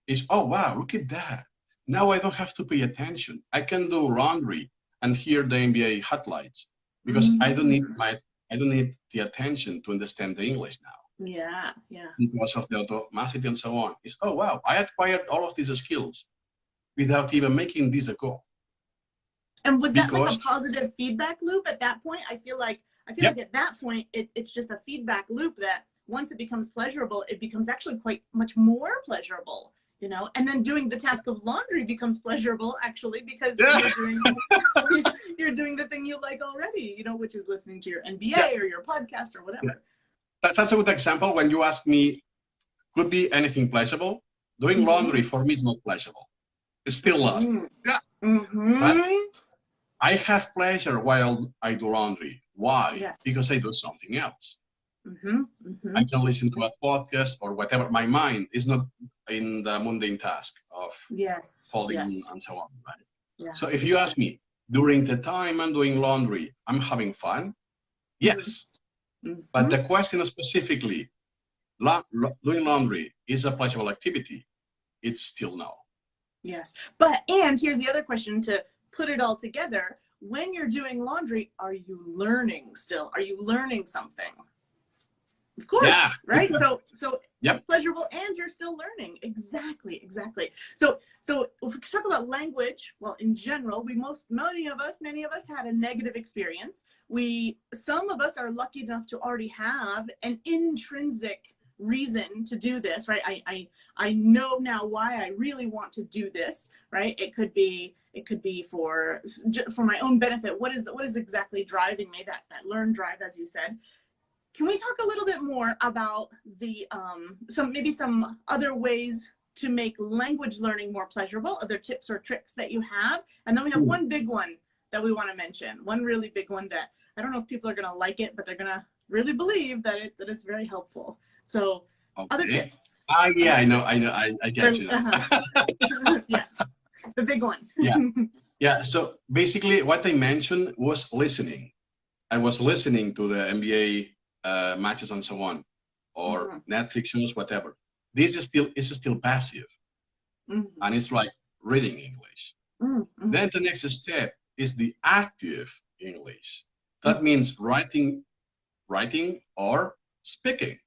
Is oh wow, look at that. Now I don't have to pay attention. I can do laundry and hear the NBA highlights because I don't need the attention to understand the English now. Yeah, yeah. Because of the automaticity and so on. It's oh wow, I acquired all of these skills without even making this a goal. And was that like a positive feedback loop at that point? I feel like at that point it's just a feedback loop that once it becomes pleasurable, it becomes actually quite much more pleasurable, you know, and then doing the task of laundry becomes pleasurable actually because you're doing the thing you like already, you know, which is listening to your NBA or your podcast or whatever. That's a good example. When you ask me, could be anything pleasurable? Doing laundry for me is not pleasurable. It's still not. But I have pleasure while I do laundry. Why? Because I do something else. I can listen to a podcast or whatever. My mind is not in the mundane task of folding and so on. Right? Yeah. So if you ask me, during the time I'm doing laundry, I'm having fun? Yes. But the question specifically, doing laundry is a pleasurable activity. It's still no. Yes. And here's the other question to put it all together. When you're doing laundry, are you learning still? Are you learning something? Of course, right? So it's pleasurable and you're still learning. Exactly. So if we talk about language, well, in general, many of us had a negative experience. Some of us are lucky enough to already have an intrinsic reason to do this, right? I know now why I really want to do this, right? It could be for my own benefit. What is exactly driving me, that learn drive, as you said? Can we talk a little bit more about the some other ways to make language learning more pleasurable, other tips or tricks that you have? And then we have one big one that we want to mention, one really big one that I don't know if people are going to like it, but they're going to really believe that it's very helpful. So other tips. Yeah, I know, I get you. Yes, the big one. Yeah. So basically what I mentioned was listening. I was listening to the NBA matches and so on, or Netflix shows, whatever. This is still passive, and it's like reading English. Then the next step is the active English. That means writing or speaking.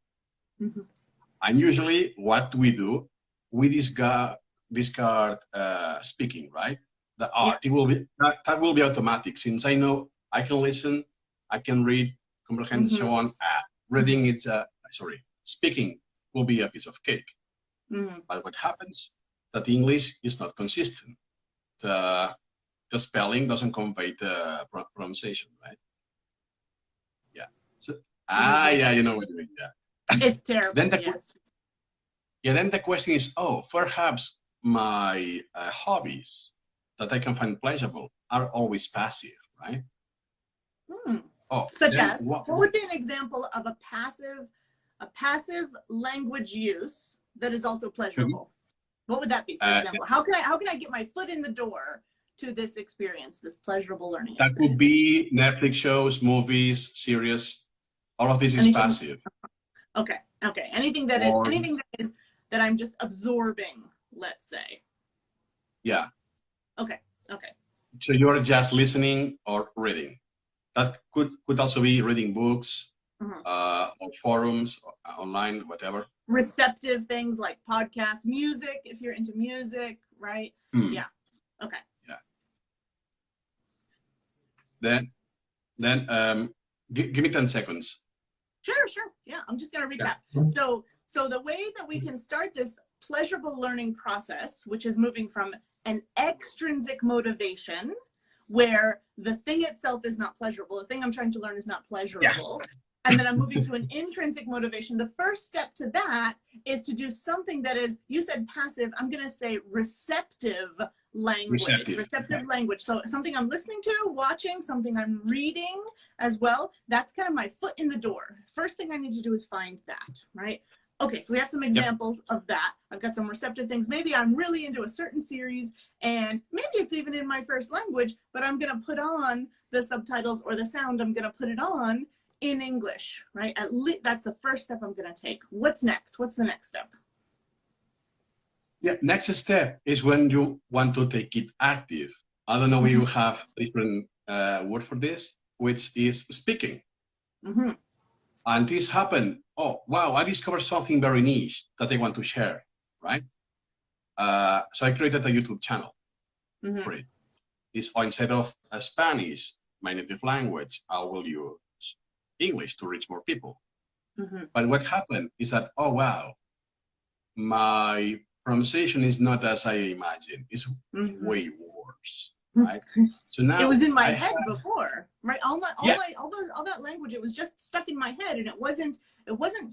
And usually, what we do, we discard speaking, right? That will be automatic, since I know I can listen, I can read, comprehend, so on. Reading speaking will be a piece of cake. But what happens? That English is not consistent. The spelling doesn't convey the pronunciation, right? Yeah. So you know what I mean. Yeah. It's terrible. Then the question is, perhaps my hobbies that I can find pleasurable are always passive, right? Such as, what would be an example of a passive language use that is also pleasurable? What would that be, for example? How can I get my foot in the door to this experience, this pleasurable learning experience? That would be Netflix shows, movies, series. All of this is passive. Okay. Anything that I'm just absorbing, let's say. Yeah. Okay. So you're just listening or reading. That could also be reading books, or forums, online, whatever. Receptive things like podcasts, music, if you're into music, right? Yeah. Okay. Yeah. Then give me 10 seconds. Sure. Yeah, I'm just going to recap. So the way that we can start this pleasurable learning process, which is moving from an extrinsic motivation, where the thing itself is not pleasurable, the thing I'm trying to learn is not pleasurable, and then I'm moving to an intrinsic motivation. The first step to that is to do something that is, you said passive, I'm going to say receptive language. Receptive language. So something I'm listening to, watching, something I'm reading as well. That's kind of my foot in the door. First thing I need to do is find that, right? Okay, so we have some Yep. examples of that. I've got some receptive things. Maybe I'm really into a certain series, and maybe it's even in my first language, but I'm going to put on the subtitles or the sound, I'm going to put it on in English, right? At least that's the first step I'm going to take. What's next? What's the next step? Yeah, next step is when you want to take it active. I don't know if you have a different word for this, which is speaking. Mm-hmm. And this happened, oh, wow, I discovered something very niche that I want to share, right? So I created a YouTube channel for it. It's instead of Spanish, my native language, I will use English to reach more people. But what happened is that, oh, wow, my pronunciation is not as I imagined. It's way worse, right? So now it was in my head before, right? All that language, it was just stuck in my head, and it wasn't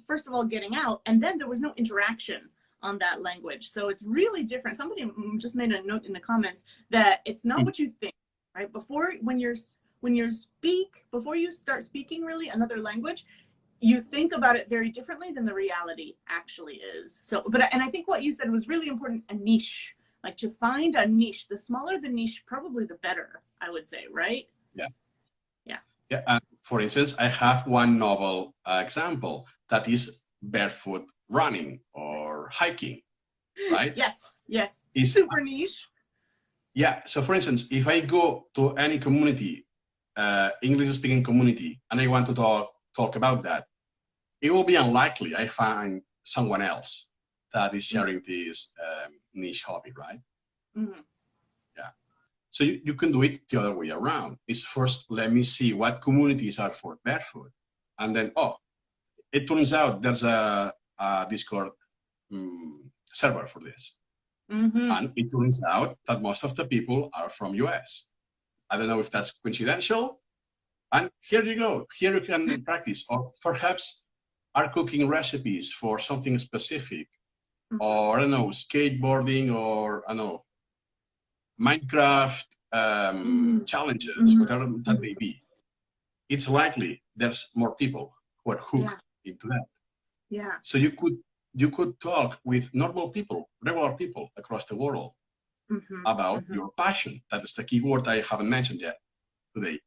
first of all getting out, and then there was no interaction on that language. So it's really different. Somebody just made a note in the comments that it's not what you think, right? Before you start speaking really another language, you think about it very differently than the reality actually is. So, and I think what you said was really important, a niche. Like to find a niche, the smaller the niche, probably the better, I would say, right? Yeah. Yeah. Yeah. For instance, I have one novel example that is barefoot running or hiking, right? Yes. It's super niche. Yeah. So for instance, if I go to any community, English-speaking community, and I want to talk about that, it will be unlikely I find someone else that is sharing this niche hobby, right? Yeah. So you can do it the other way around. It's first, let me see what communities are for barefoot. And then, oh, it turns out there's a Discord server for this. And it turns out that most of the people are from US. I don't know if that's coincidental. And here you go. Here you can practice. Or perhaps are cooking recipes for something specific. Or, I don't know, skateboarding, or, I don't know, Minecraft challenges, whatever that may be. It's likely there's more people who are hooked into that. Yeah. So you could talk with normal people, regular people across the world about your passion. That is the key word I haven't mentioned yet today.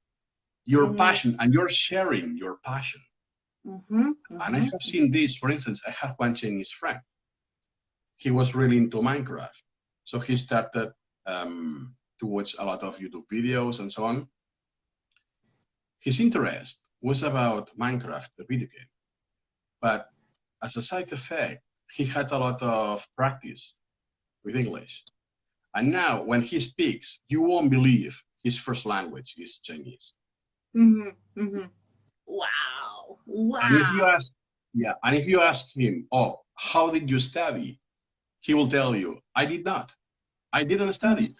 Your passion, and you're sharing your passion. And I have seen this, for instance, I have one Chinese friend. He was really into Minecraft. So he started to watch a lot of YouTube videos and so on. His interest was about Minecraft, the video game. But as a side effect, he had a lot of practice with English. And now when he speaks, you won't believe his first language is Chinese. Wow. And if you ask him, oh, how did you study? He will tell you, I did not. I didn't study it.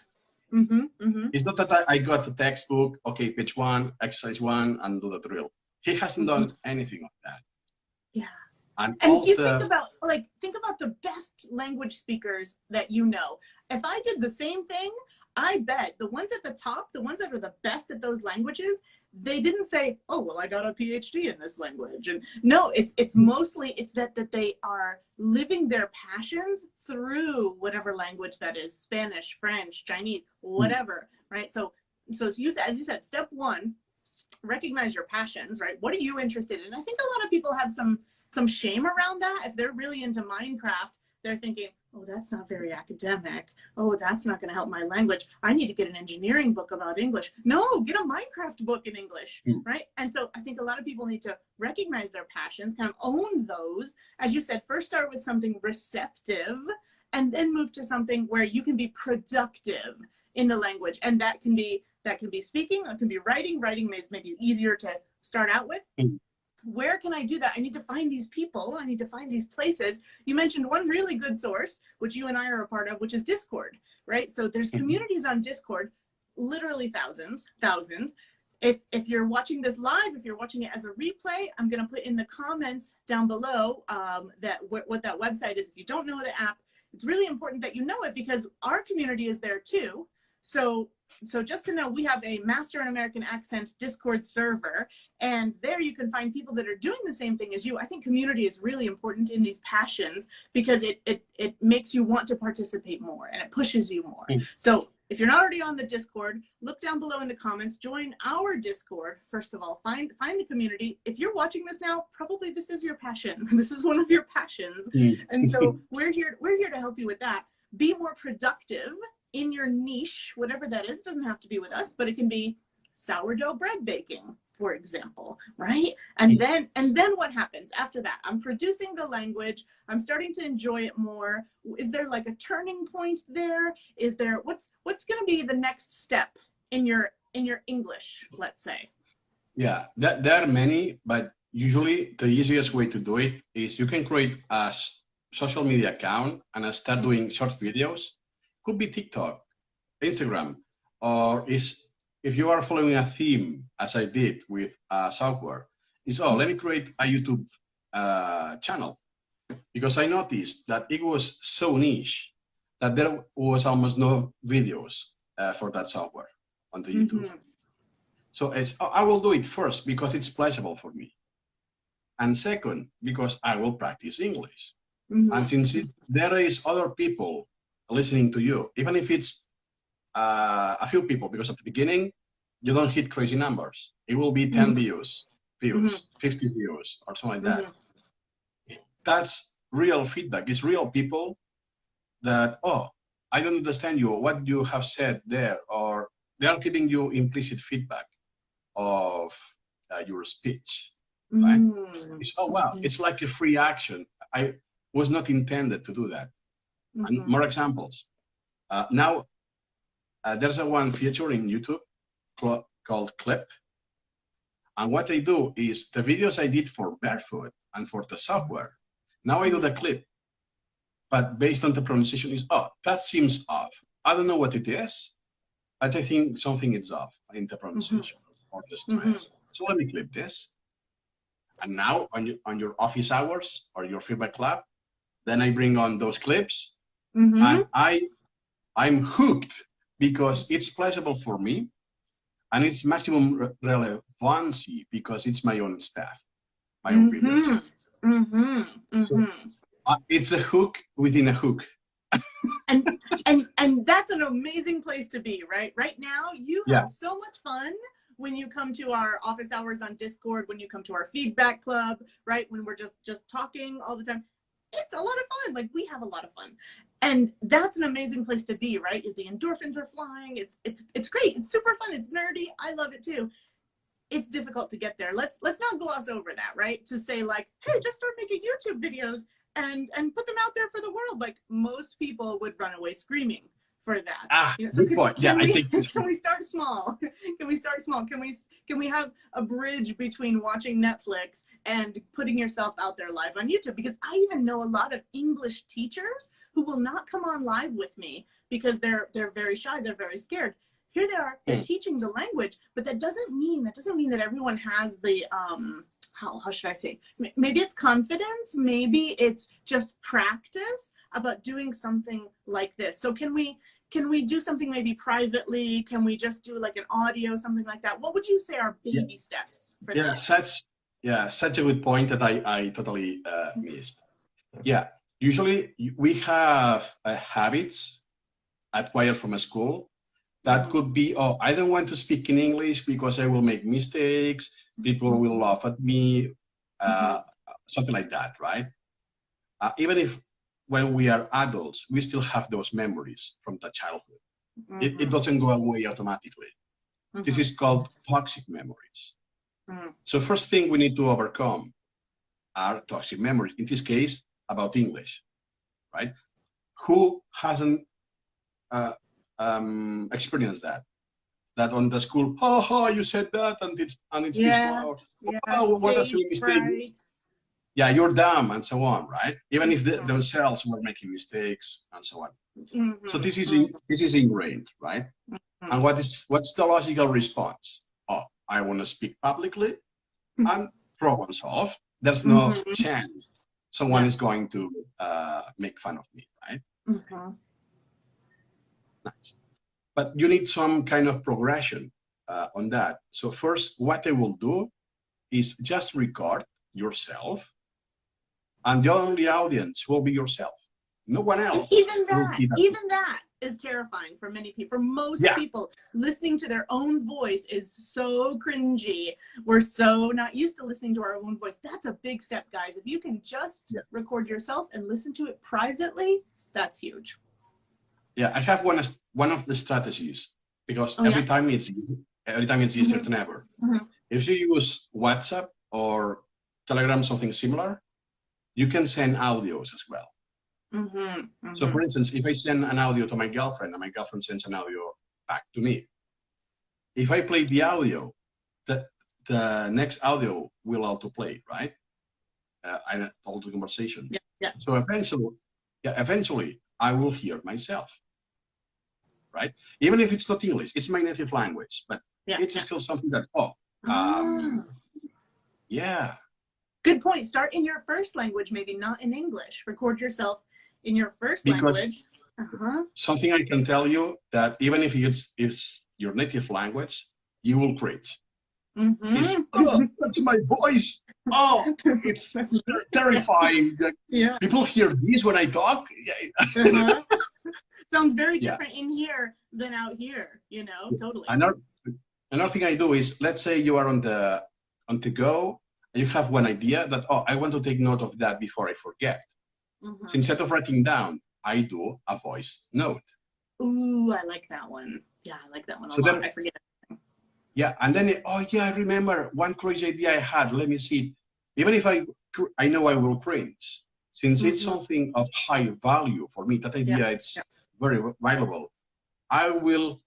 It's not that I got the textbook, okay, page 1, exercise 1, and do the drill. He hasn't done anything like that. Yeah. And if you think about the best language speakers that you know. If I did the same thing, I bet the ones at the top, the ones that are the best at those languages, they didn't say, oh, well, I got a PhD in this language. And no, it's mostly, it's that they are living their passions through whatever language that is, Spanish, French, Chinese, whatever, right? So as you said, step one, recognize your passions, right? What are you interested in? I think a lot of people have some shame around that. If they're really into Minecraft, they're thinking, oh, that's not very academic. Oh, that's not going to help my language. I need to get an engineering book about English. No, get a Minecraft book in English, right? And so I think a lot of people need to recognize their passions, kind of own those. As you said, first start with something receptive, and then move to something where you can be productive in the language. And that can be speaking, it can be writing. Writing is maybe easier to start out with. Where can I do that? I need to find these people. I need to find these places. You mentioned one really good source, which you and I are a part of, which is Discord, right? So there's communities on Discord, literally thousands. If you're watching this live, if you're watching it as a replay, I'm going to put in the comments down below what that website is. If you don't know the app, it's really important that you know it, because our community is there too. So So just to know, we have a Master in American Accent Discord server, and there you can find people that are doing the same thing as you. I think community is really important in these passions because it makes you want to participate more and it pushes you more. So if you're not already on the Discord, look down below in the comments, join our Discord. First of all, find the community. If you're watching this now, probably this is your passion. This is one of your passions. And so we're here to help you with that. Be more productive in your niche, whatever that is. It doesn't have to be with us, but it can be sourdough bread baking, for example, right? And then what happens after that? I'm producing the language. I'm starting to enjoy it more. Is there like a turning point there? Is there what's going to be the next step in your English, let's say? Yeah, there are many, but usually the easiest way to do it is you can create a social media account and start doing short videos. Could be TikTok, Instagram, or if you are following a theme, as I did with software, let me create a YouTube channel, because I noticed that it was so niche that there was almost no videos for that software on the YouTube. So I will do it first because it's pleasurable for me, and second because I will practice English. And since there is other people listening to you, even if it's a few people, because at the beginning you don't hit crazy numbers. It will be 10 views, 50 views, or something like that. That's real feedback. It's real people that, oh, I don't understand you, what you have said there, or they are giving you implicit feedback of your speech, right? It's, oh wow, it's like a free action. I was not intended to do that. And more examples. Now, there's one feature in YouTube called Clip. And what I do is the videos I did for Barefoot and for the software, now I do the clip, but based on the pronunciation is, oh, that seems off. I don't know what it is, but I think something is off in the pronunciation or the stress. So let me clip this. And now on your office hours or your feedback club, then I bring on those clips. And I'm hooked because it's pleasurable for me, and it's maximum relevancy because it's my own staff, my own videos. So it's a hook within a hook. and that's an amazing place to be, right? Right now, you have so much fun when you come to our office hours on Discord, when you come to our feedback club, right? When we're just talking all the time. It's a lot of fun. Like, we have a lot of fun, and that's an amazing place to be, right? The endorphins are flying. It's great. It's super fun. It's nerdy. I love it too. It's difficult to get there. Let's not gloss over that, right? To say like, hey, just start making YouTube videos and put them out there for the world. Like, most people would run away screaming for that. So good point. Can we start small? Can we start small? Can we have a bridge between watching Netflix and putting yourself out there live on YouTube? Because I even know a lot of English teachers who will not come on live with me because they're very shy, they're very scared. Here they are, they're teaching the language, but that doesn't mean that everyone has the how should I say? Maybe it's confidence, maybe it's just practice about doing something like this. So can we do something maybe privately? Can we just do like an audio, something like that? What would you say are baby steps for that? Such a good point that I totally missed. Yeah, usually we have habits acquired from a school that could be, oh, I don't want to speak in English because I will make mistakes, people will laugh at me, something like that, right? Even if when we are adults, we still have those memories from the childhood. It doesn't go away automatically. This is called toxic memories. So first thing we need to overcome are toxic memories, in this case, about English, right? Who hasn't experienced that? That on the school, you said that, and it's this one. What a silly mistake. Right. Yeah, you're dumb, and so on, right? Even if themselves were making mistakes, and so on. So this is ingrained, right? And what's the logical response? Oh, I want to speak publicly, and problem solved. There's no chance someone is going to make fun of me, right? Nice. but you need some kind of progression on that. So first, what I will do is just record yourself, and the only audience will be yourself. No one else will see that. Even that is terrifying for many people. For most people, listening to their own voice is so cringy. We're so not used to listening to our own voice. That's a big step, guys. If you can just record yourself and listen to it privately, that's huge. Yeah, I have one of the strategies, because every time it's easier than ever. If you use WhatsApp or Telegram, something similar, you can send audios as well. So for instance, if I send an audio to my girlfriend and my girlfriend sends an audio back to me, if I play the audio, the next audio will autoplay, right? And all the conversation. So eventually I will hear myself, right? Even if it's not English, it's my native language, but it's still something that, Good point. Start in your first language, maybe not in English. Record yourself in your first language. Something I can tell you, that even if it's your native language, you will cringe. That's my voice. Oh, it's terrifying. People hear this when I talk. Sounds very different in here than out here, you know, totally. Another thing I do is, let's say you are on the go, and you have one idea that, I want to take note of that before I forget. So instead of writing down, I do a voice note. Ooh, I like that one. Yeah, I like that one a lot. I forget. Yeah, and then, I remember one crazy idea I had. Let me see. Even if I know I will cringe, since it's something of high value for me, that idea it's very valuable. I will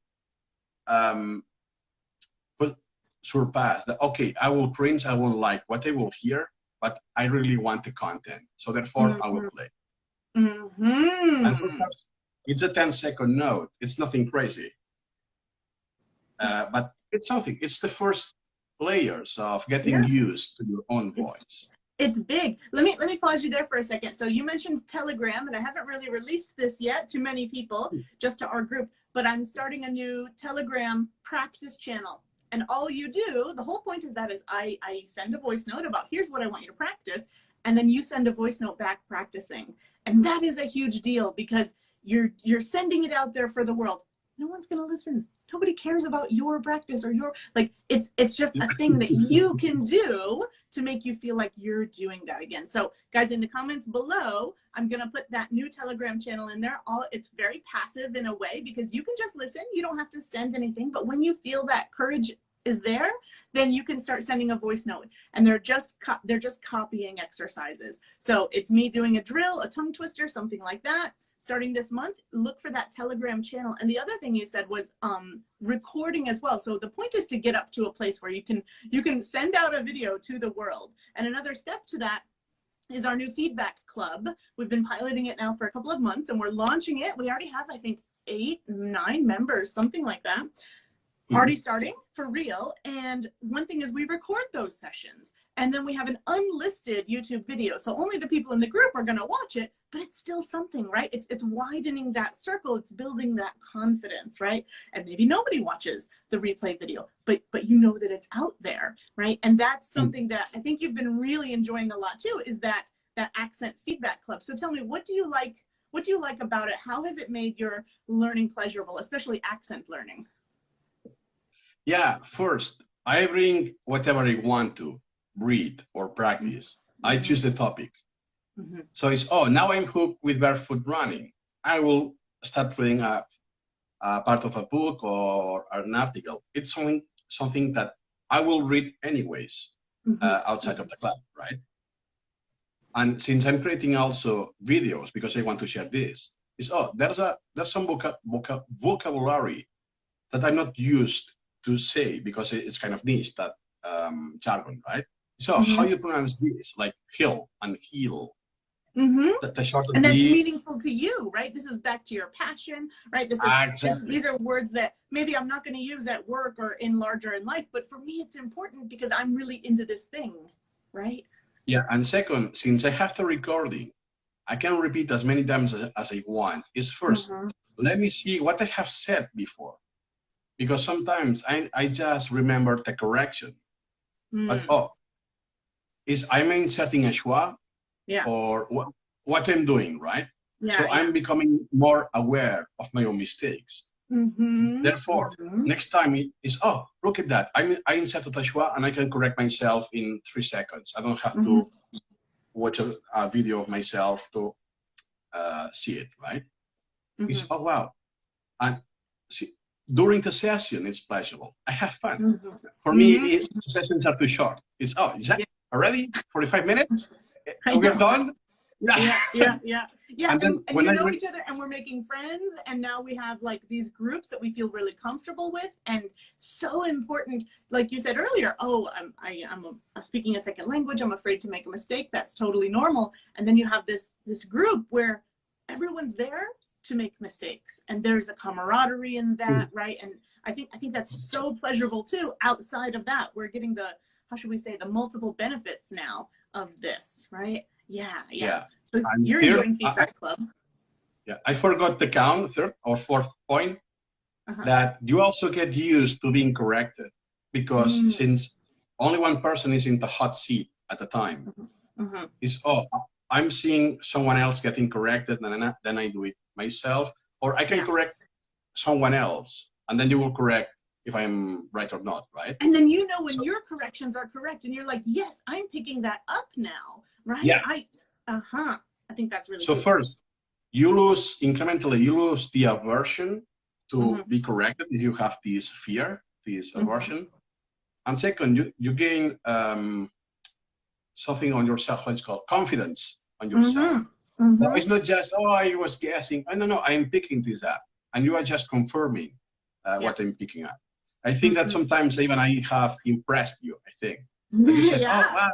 surpass that. Okay, I will cringe. I won't like what I will hear, but I really want the content. So therefore, I will play. And perhaps it's a 10-second note. It's nothing crazy. But it's something. It's the first layers of getting used to your own voice. It's big. Let me pause you there for a second. So you mentioned Telegram, and I haven't really released this yet to many people, just to our group, but I'm starting a new Telegram practice channel. And all you do, the whole point is I send a voice note about, here's what I want you to practice, and then you send a voice note back practicing. And that is a huge deal, because you're sending it out there for the world. No one's going to listen. Nobody cares about your practice or it's just a thing that you can do to make you feel like you're doing that again. So guys, in the comments below, I'm going to put that new Telegram channel in there. It's very passive in a way, because you can just listen. You don't have to send anything, but when you feel that courage is there, then you can start sending a voice note, and they're just copying exercises. So it's me doing a drill, a tongue twister, something like that. Starting this month, look for that Telegram channel. And the other thing you said was recording as well. So the point is to get up to a place where you can send out a video to the world. And another step to that is our new feedback club. We've been piloting it now for a couple of months, and we're launching it. We already have, I think, 8, 9 members, something like that. Already starting for real. And one thing is we record those sessions, and then we have an unlisted YouTube video. So only the people in the group are going to watch it, but it's still something, right? It's widening that circle. It's building that confidence, right? And maybe nobody watches the replay video, but you know that it's out there, right? And that's something that I think you've been really enjoying a lot too, is that accent feedback club. So tell me, what do you like about it? How has it made your learning pleasurable, especially accent learning? Yeah, first, I bring whatever I want to read or practice. I choose the topic. So it's, now I'm hooked with barefoot running. I will start reading a part of a book or an article. It's something that I will read anyways outside of the club, right? And since I'm creating also videos, because I want to share this, is, there's some vocabulary that I'm not used to say, because it's kind of niche, that jargon, right? So how you pronounce this, like hill and heel, the short and that's meaningful to you, right? This is back to your passion, right? These are words that maybe I'm not going to use at work or in life, but for me it's important because I'm really into this thing, right? Yeah, and second, since I have the recording, I can repeat as many times as I want. Is first, let me see what I have said before. Because sometimes I just remember the correction. But I'm inserting a schwa or what I'm doing, right? So I'm becoming more aware of my own mistakes. Therefore, next time it is, oh, look at that. I inserted a schwa and I can correct myself in 3 seconds. I don't have to watch a video of myself to see it, right? It's, oh, wow. And see, during the session, it's pleasurable. I have fun. For me, sessions are too short. It's, oh, is that already 45 minutes? We're done? Yeah, and you know each other, and we're making friends, and now we have like these groups that we feel really comfortable with, and so important. Like you said earlier, oh, I'm speaking a second language. I'm afraid to make a mistake. That's totally normal. And then you have this group where everyone's there to make mistakes, and there's a camaraderie in that, right? And I think that's so pleasurable too. Outside of that, we're getting the, how should we say, the multiple benefits now of this, right? Yeah. So you're enjoying Feedback Club. Yeah, I forgot the count, third or fourth point, that you also get used to being corrected, because since only one person is in the hot seat at the time, is, oh, I'm seeing someone else getting corrected, and then I do it myself, or I can correct someone else, and then you will correct if I'm right or not, right? And then you know when your corrections are correct, and you're like, yes, I'm picking that up now, right? Yeah. I think that's really so cool. First, you lose incrementally, you lose the aversion to be corrected if you have this fear, this aversion. And second, you gain something on yourself, it's called confidence on yourself. No, it's not just, oh, I was guessing. No, I'm picking this up. And you are just confirming what I'm picking up. I think that sometimes even I have impressed you, I think. And you said, oh, wow.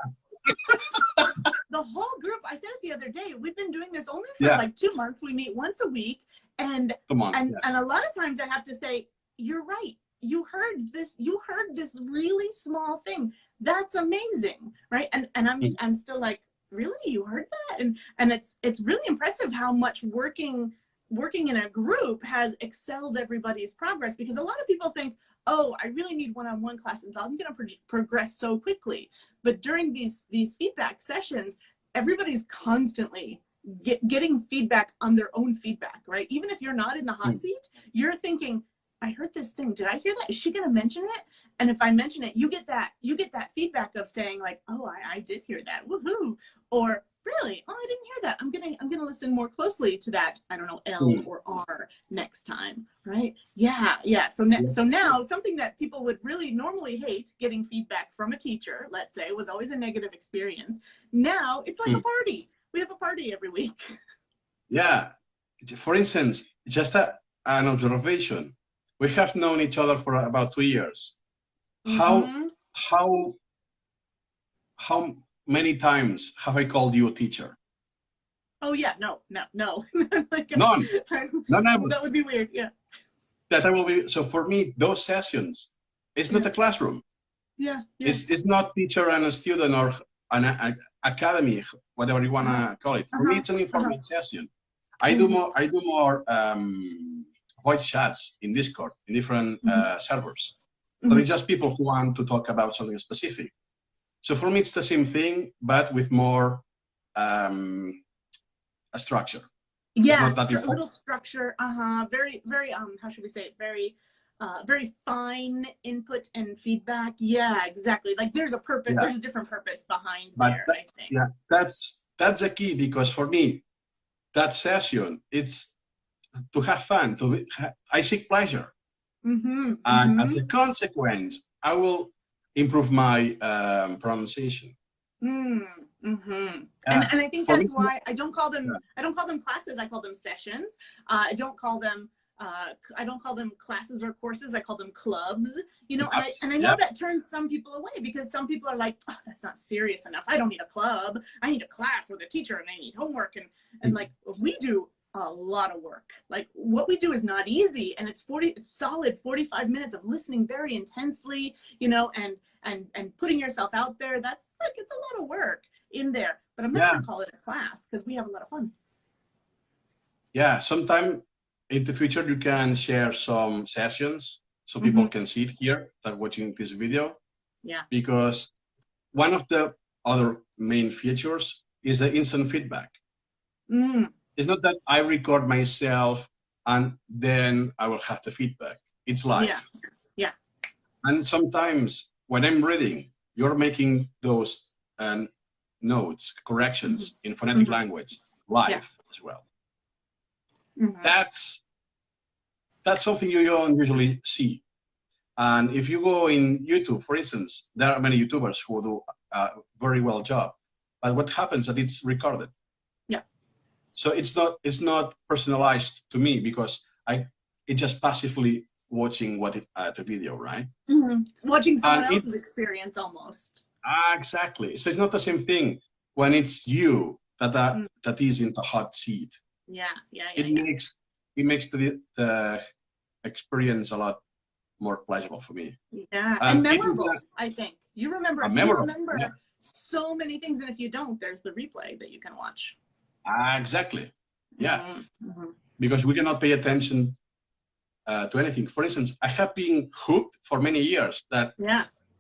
The whole group, I said it the other day, we've been doing this only for like 2 months. We meet once a week. And a lot of times I have to say, you're right. You heard this really small thing. That's amazing, right? And I'm still like, really? You heard that? And it's really impressive how much working in a group has excelled everybody's progress, because a lot of people think, oh, I really need one-on-one classes, so I'm going to progress so quickly. But during these feedback sessions, everybody's constantly getting feedback on their own feedback, right? Even if you're not in the hot seat, you're thinking, I heard this thing. Did I hear that? Is she going to mention it? And if I mention it, you get that feedback of saying like, oh, I did hear that. Woohoo. Or really? Oh, I didn't hear that. I'm gonna listen more closely to that, I don't know, L or R next time, right? Yeah. So now something that people would really normally hate, getting feedback from a teacher, let's say, was always a negative experience. Now it's like a party. We have a party every week. Yeah. For instance, just an observation. We have known each other for about 2 years. How many times have I called you a teacher? Oh yeah, no. Like, None. That would be weird. Yeah. That will be. So for me, those sessions, it's not a classroom. Yeah. It's not teacher and a student or an academy, whatever you wanna call it. For me, it's an informal session. I do more voice chats in Discord, in different servers. But it's just people who want to talk about something specific. So for me, it's the same thing, but with more a structure. Yeah, a little structure. Very, how should we say it? Very fine input and feedback. Yeah, exactly. Like there's a purpose. Yeah. There's a different purpose behind there, I think. Yeah, that's the key, because for me, that session, it's to have fun. I seek pleasure, and as a consequence, I will improve my pronunciation. And I think that's why I don't call them classes. I call them sessions. I don't call them classes or courses. I call them clubs. You know, and I know that turns some people away, because some people are like, oh, that's not serious enough. I don't need a club. I need a class with a teacher, and I need homework, and like we do a lot of work. Like what we do is not easy, and it's solid 45 minutes of listening very intensely, you know, and putting yourself out there. That's like, it's a lot of work in there, but I'm not gonna call it a class, because we have a lot of fun. Yeah, sometime in the future you can share some sessions so people can see it here that watching this video. Yeah. Because one of the other main features is the instant feedback. It's not that I record myself and then I will have the feedback. It's live. Yeah. Yeah. And sometimes when I'm reading, you're making those notes, corrections in phonetic language live as well. That's something you don't usually see. And if you go in YouTube, for instance, there are many YouTubers who do a very well job. But what happens is that it's recorded. Yeah. So it's not personalized to me because it's just passively watching the video, right? Watching someone else's experience almost. Exactly. So it's not the same thing when it's you that is in the hot seat. Yeah. It makes the experience a lot more pleasurable for me. Yeah, and memorable. I think you remember so many things, and if you don't, there's the replay that you can watch. Exactly. Yeah. Because we cannot pay attention to anything. For instance, I have been hooked for many years that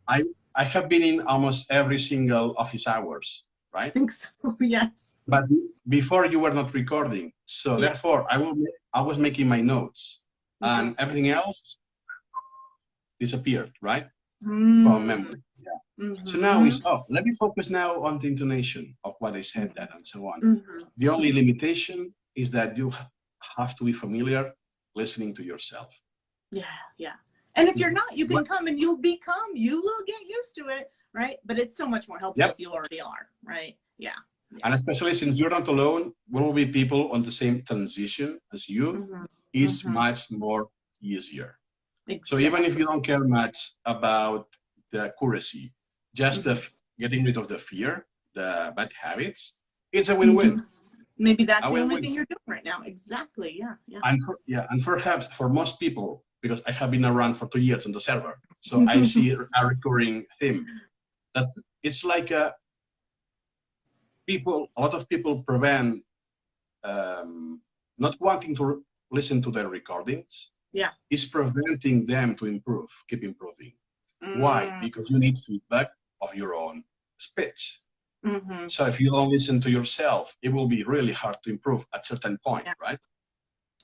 I have been in almost every single office hours, right? I think so. Yes. But before you were not recording, so therefore I was making my notes, and everything else disappeared, right? From memory. Yeah. So now let me focus now on the intonation of what I said that and so on. The only limitation is that you have to be familiar listening to yourself. Yeah. And if you're not, you can come and you will get used to it, right? But it's so much more helpful if you already are, right? Yeah. And especially since you're not alone, there will be people on the same transition as you, is much more easier. Exactly. So even if you don't care much about the accuracy, just getting rid of the fear, the bad habits, it's a win-win. Maybe that's the only thing you're doing right now. Exactly. Yeah. And perhaps for most people, because I have been around for 2 years on the server, so I see a recurring theme that it's like a lot of people prevent not wanting to listen to their recordings. Yeah. Is preventing them to keep improving. Why? Because you need feedback of your own speech. So if you don't listen to yourself, it will be really hard to improve at a certain point, right?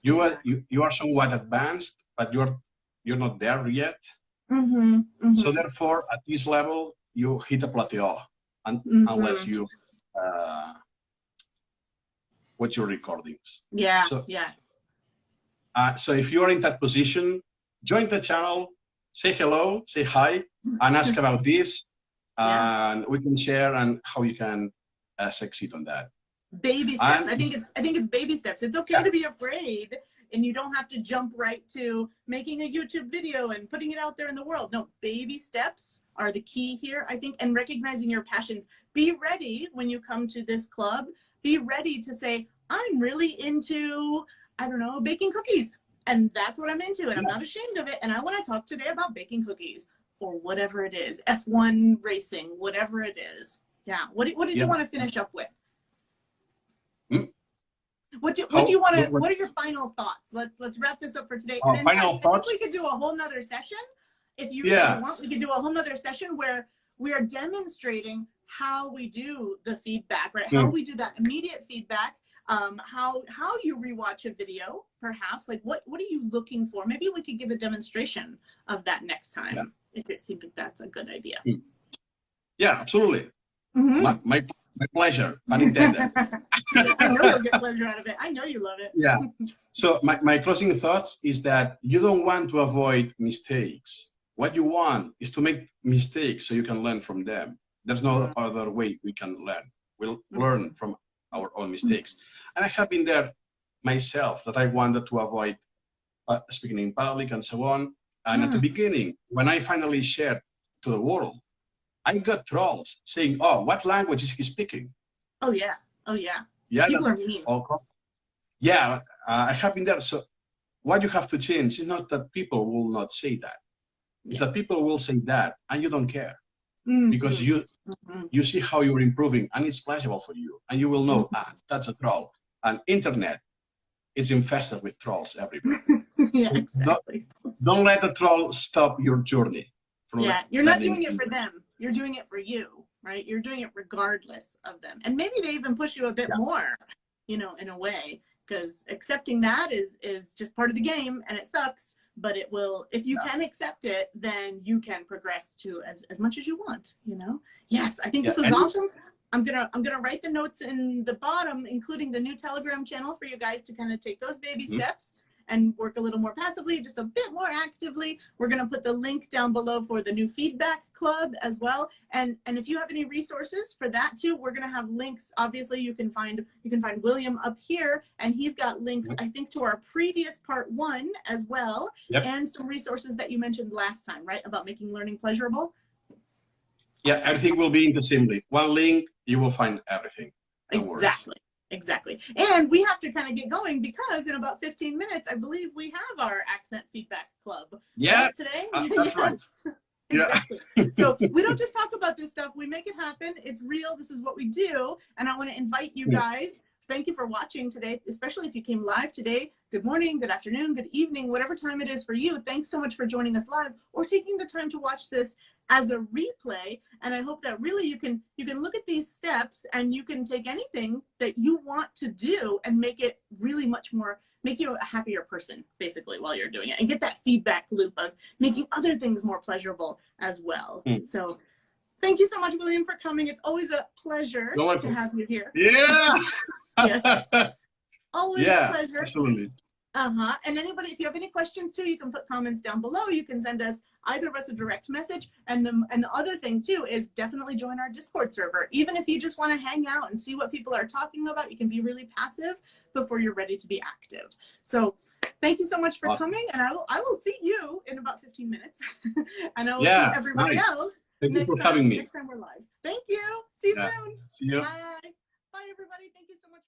You are somewhat advanced, but you're not there yet. So therefore, at this level, you hit a plateau, unless you watch your recordings. Yeah. So if you are in that position, join the channel, say hello, say hi, and ask about this, and we can share and how you can succeed on that. Baby steps. I think it's baby steps. It's okay to be afraid, and you don't have to jump right to making a YouTube video and putting it out there in the world. No, baby steps are the key here, I think, and recognizing your passions. Be ready when you come to this club. Be ready to say, I'm really into, I don't know, baking cookies. And that's what I'm into. And I'm not ashamed of it. And I want to talk today about baking cookies or whatever it is. F1 racing, whatever it is. Yeah. What did you want to finish up with? What do you want to, what are your final thoughts? Let's wrap this up for today. And then I think we could do a whole nother session. If you want, we could do a whole nother session where we are demonstrating how we do the feedback, right? How we do that immediate feedback. How you rewatch a video, perhaps, like what are you looking for? Maybe we could give a demonstration of that next time, if it seems like that's a good idea. Yeah, absolutely. My pleasure, unintended. I know you'll get pleasure out of it. I know you love it. Yeah. So my closing thoughts is that you don't want to avoid mistakes. What you want is to make mistakes so you can learn from them. There's no other way we can learn. We'll learn from our own mistakes. And I have been there myself, that I wanted to avoid speaking in public and so on. And at the beginning, when I finally shared to the world, I got trolls saying, oh, what language is he speaking? Oh, yeah. People are mean. I have been there. So what you have to change is not that people will not say that. It's that people will say that and you don't care. Because you see how you're improving and it's pleasurable for you. And you will know, that's a troll. And internet it's infested with trolls everywhere. Yeah, So exactly. don't let the troll stop your journey. Yeah, you're not doing it for them. You're doing it for you, right? You're doing it regardless of them. And maybe they even push you a bit more, you know, in a way, because accepting that is just part of the game, and it sucks, but it will, if you can accept it, then you can progress to as much as you want, you know? Yes, I think this was awesome. I'm gonna write the notes in the bottom, including the new Telegram channel for you guys to kind of take those baby steps and work a little more passively, just a bit more actively. We're gonna put the link down below for the new feedback club as well. And if you have any resources for that too, we're gonna have links. Obviously, you can find William up here, and he's got links, I think, to our previous part 1 as well, and some resources that you mentioned last time, right, about making learning pleasurable. Yeah, everything will be in the same link. One link, you will find everything. Exactly. Exactly. And we have to kind of get going because in about 15 minutes, I believe we have our accent feedback club. Yeah, right, today. that's right. Exactly. So we don't just talk about this stuff. We make it happen. It's real. This is what we do. And I want to invite you guys. Thank you for watching today, especially if you came live today. Good morning, good afternoon, good evening, whatever time it is for you. Thanks so much for joining us live or taking the time to watch this as a replay. And I hope that really you can look at these steps and you can take anything that you want to do and make it really much more, make you a happier person, basically, while you're doing it, and get that feedback loop of making other things more pleasurable as well. So thank you so much, William, for coming. It's always a pleasure to have you here. Yeah. Yes. Always a pleasure. Absolutely. And anybody, if you have any questions too, you can put comments down below. You can send us, either of us, a direct message. And the other thing too is definitely join our Discord server. Even if you just want to hang out and see what people are talking about, you can be really passive before you're ready to be active. So thank you so much for coming, and I will see you in about 15 minutes. And I will see everybody else Thank you for having me. next time we're live. Thank you. See you soon. See you. Bye. Bye, everybody. Thank you so much.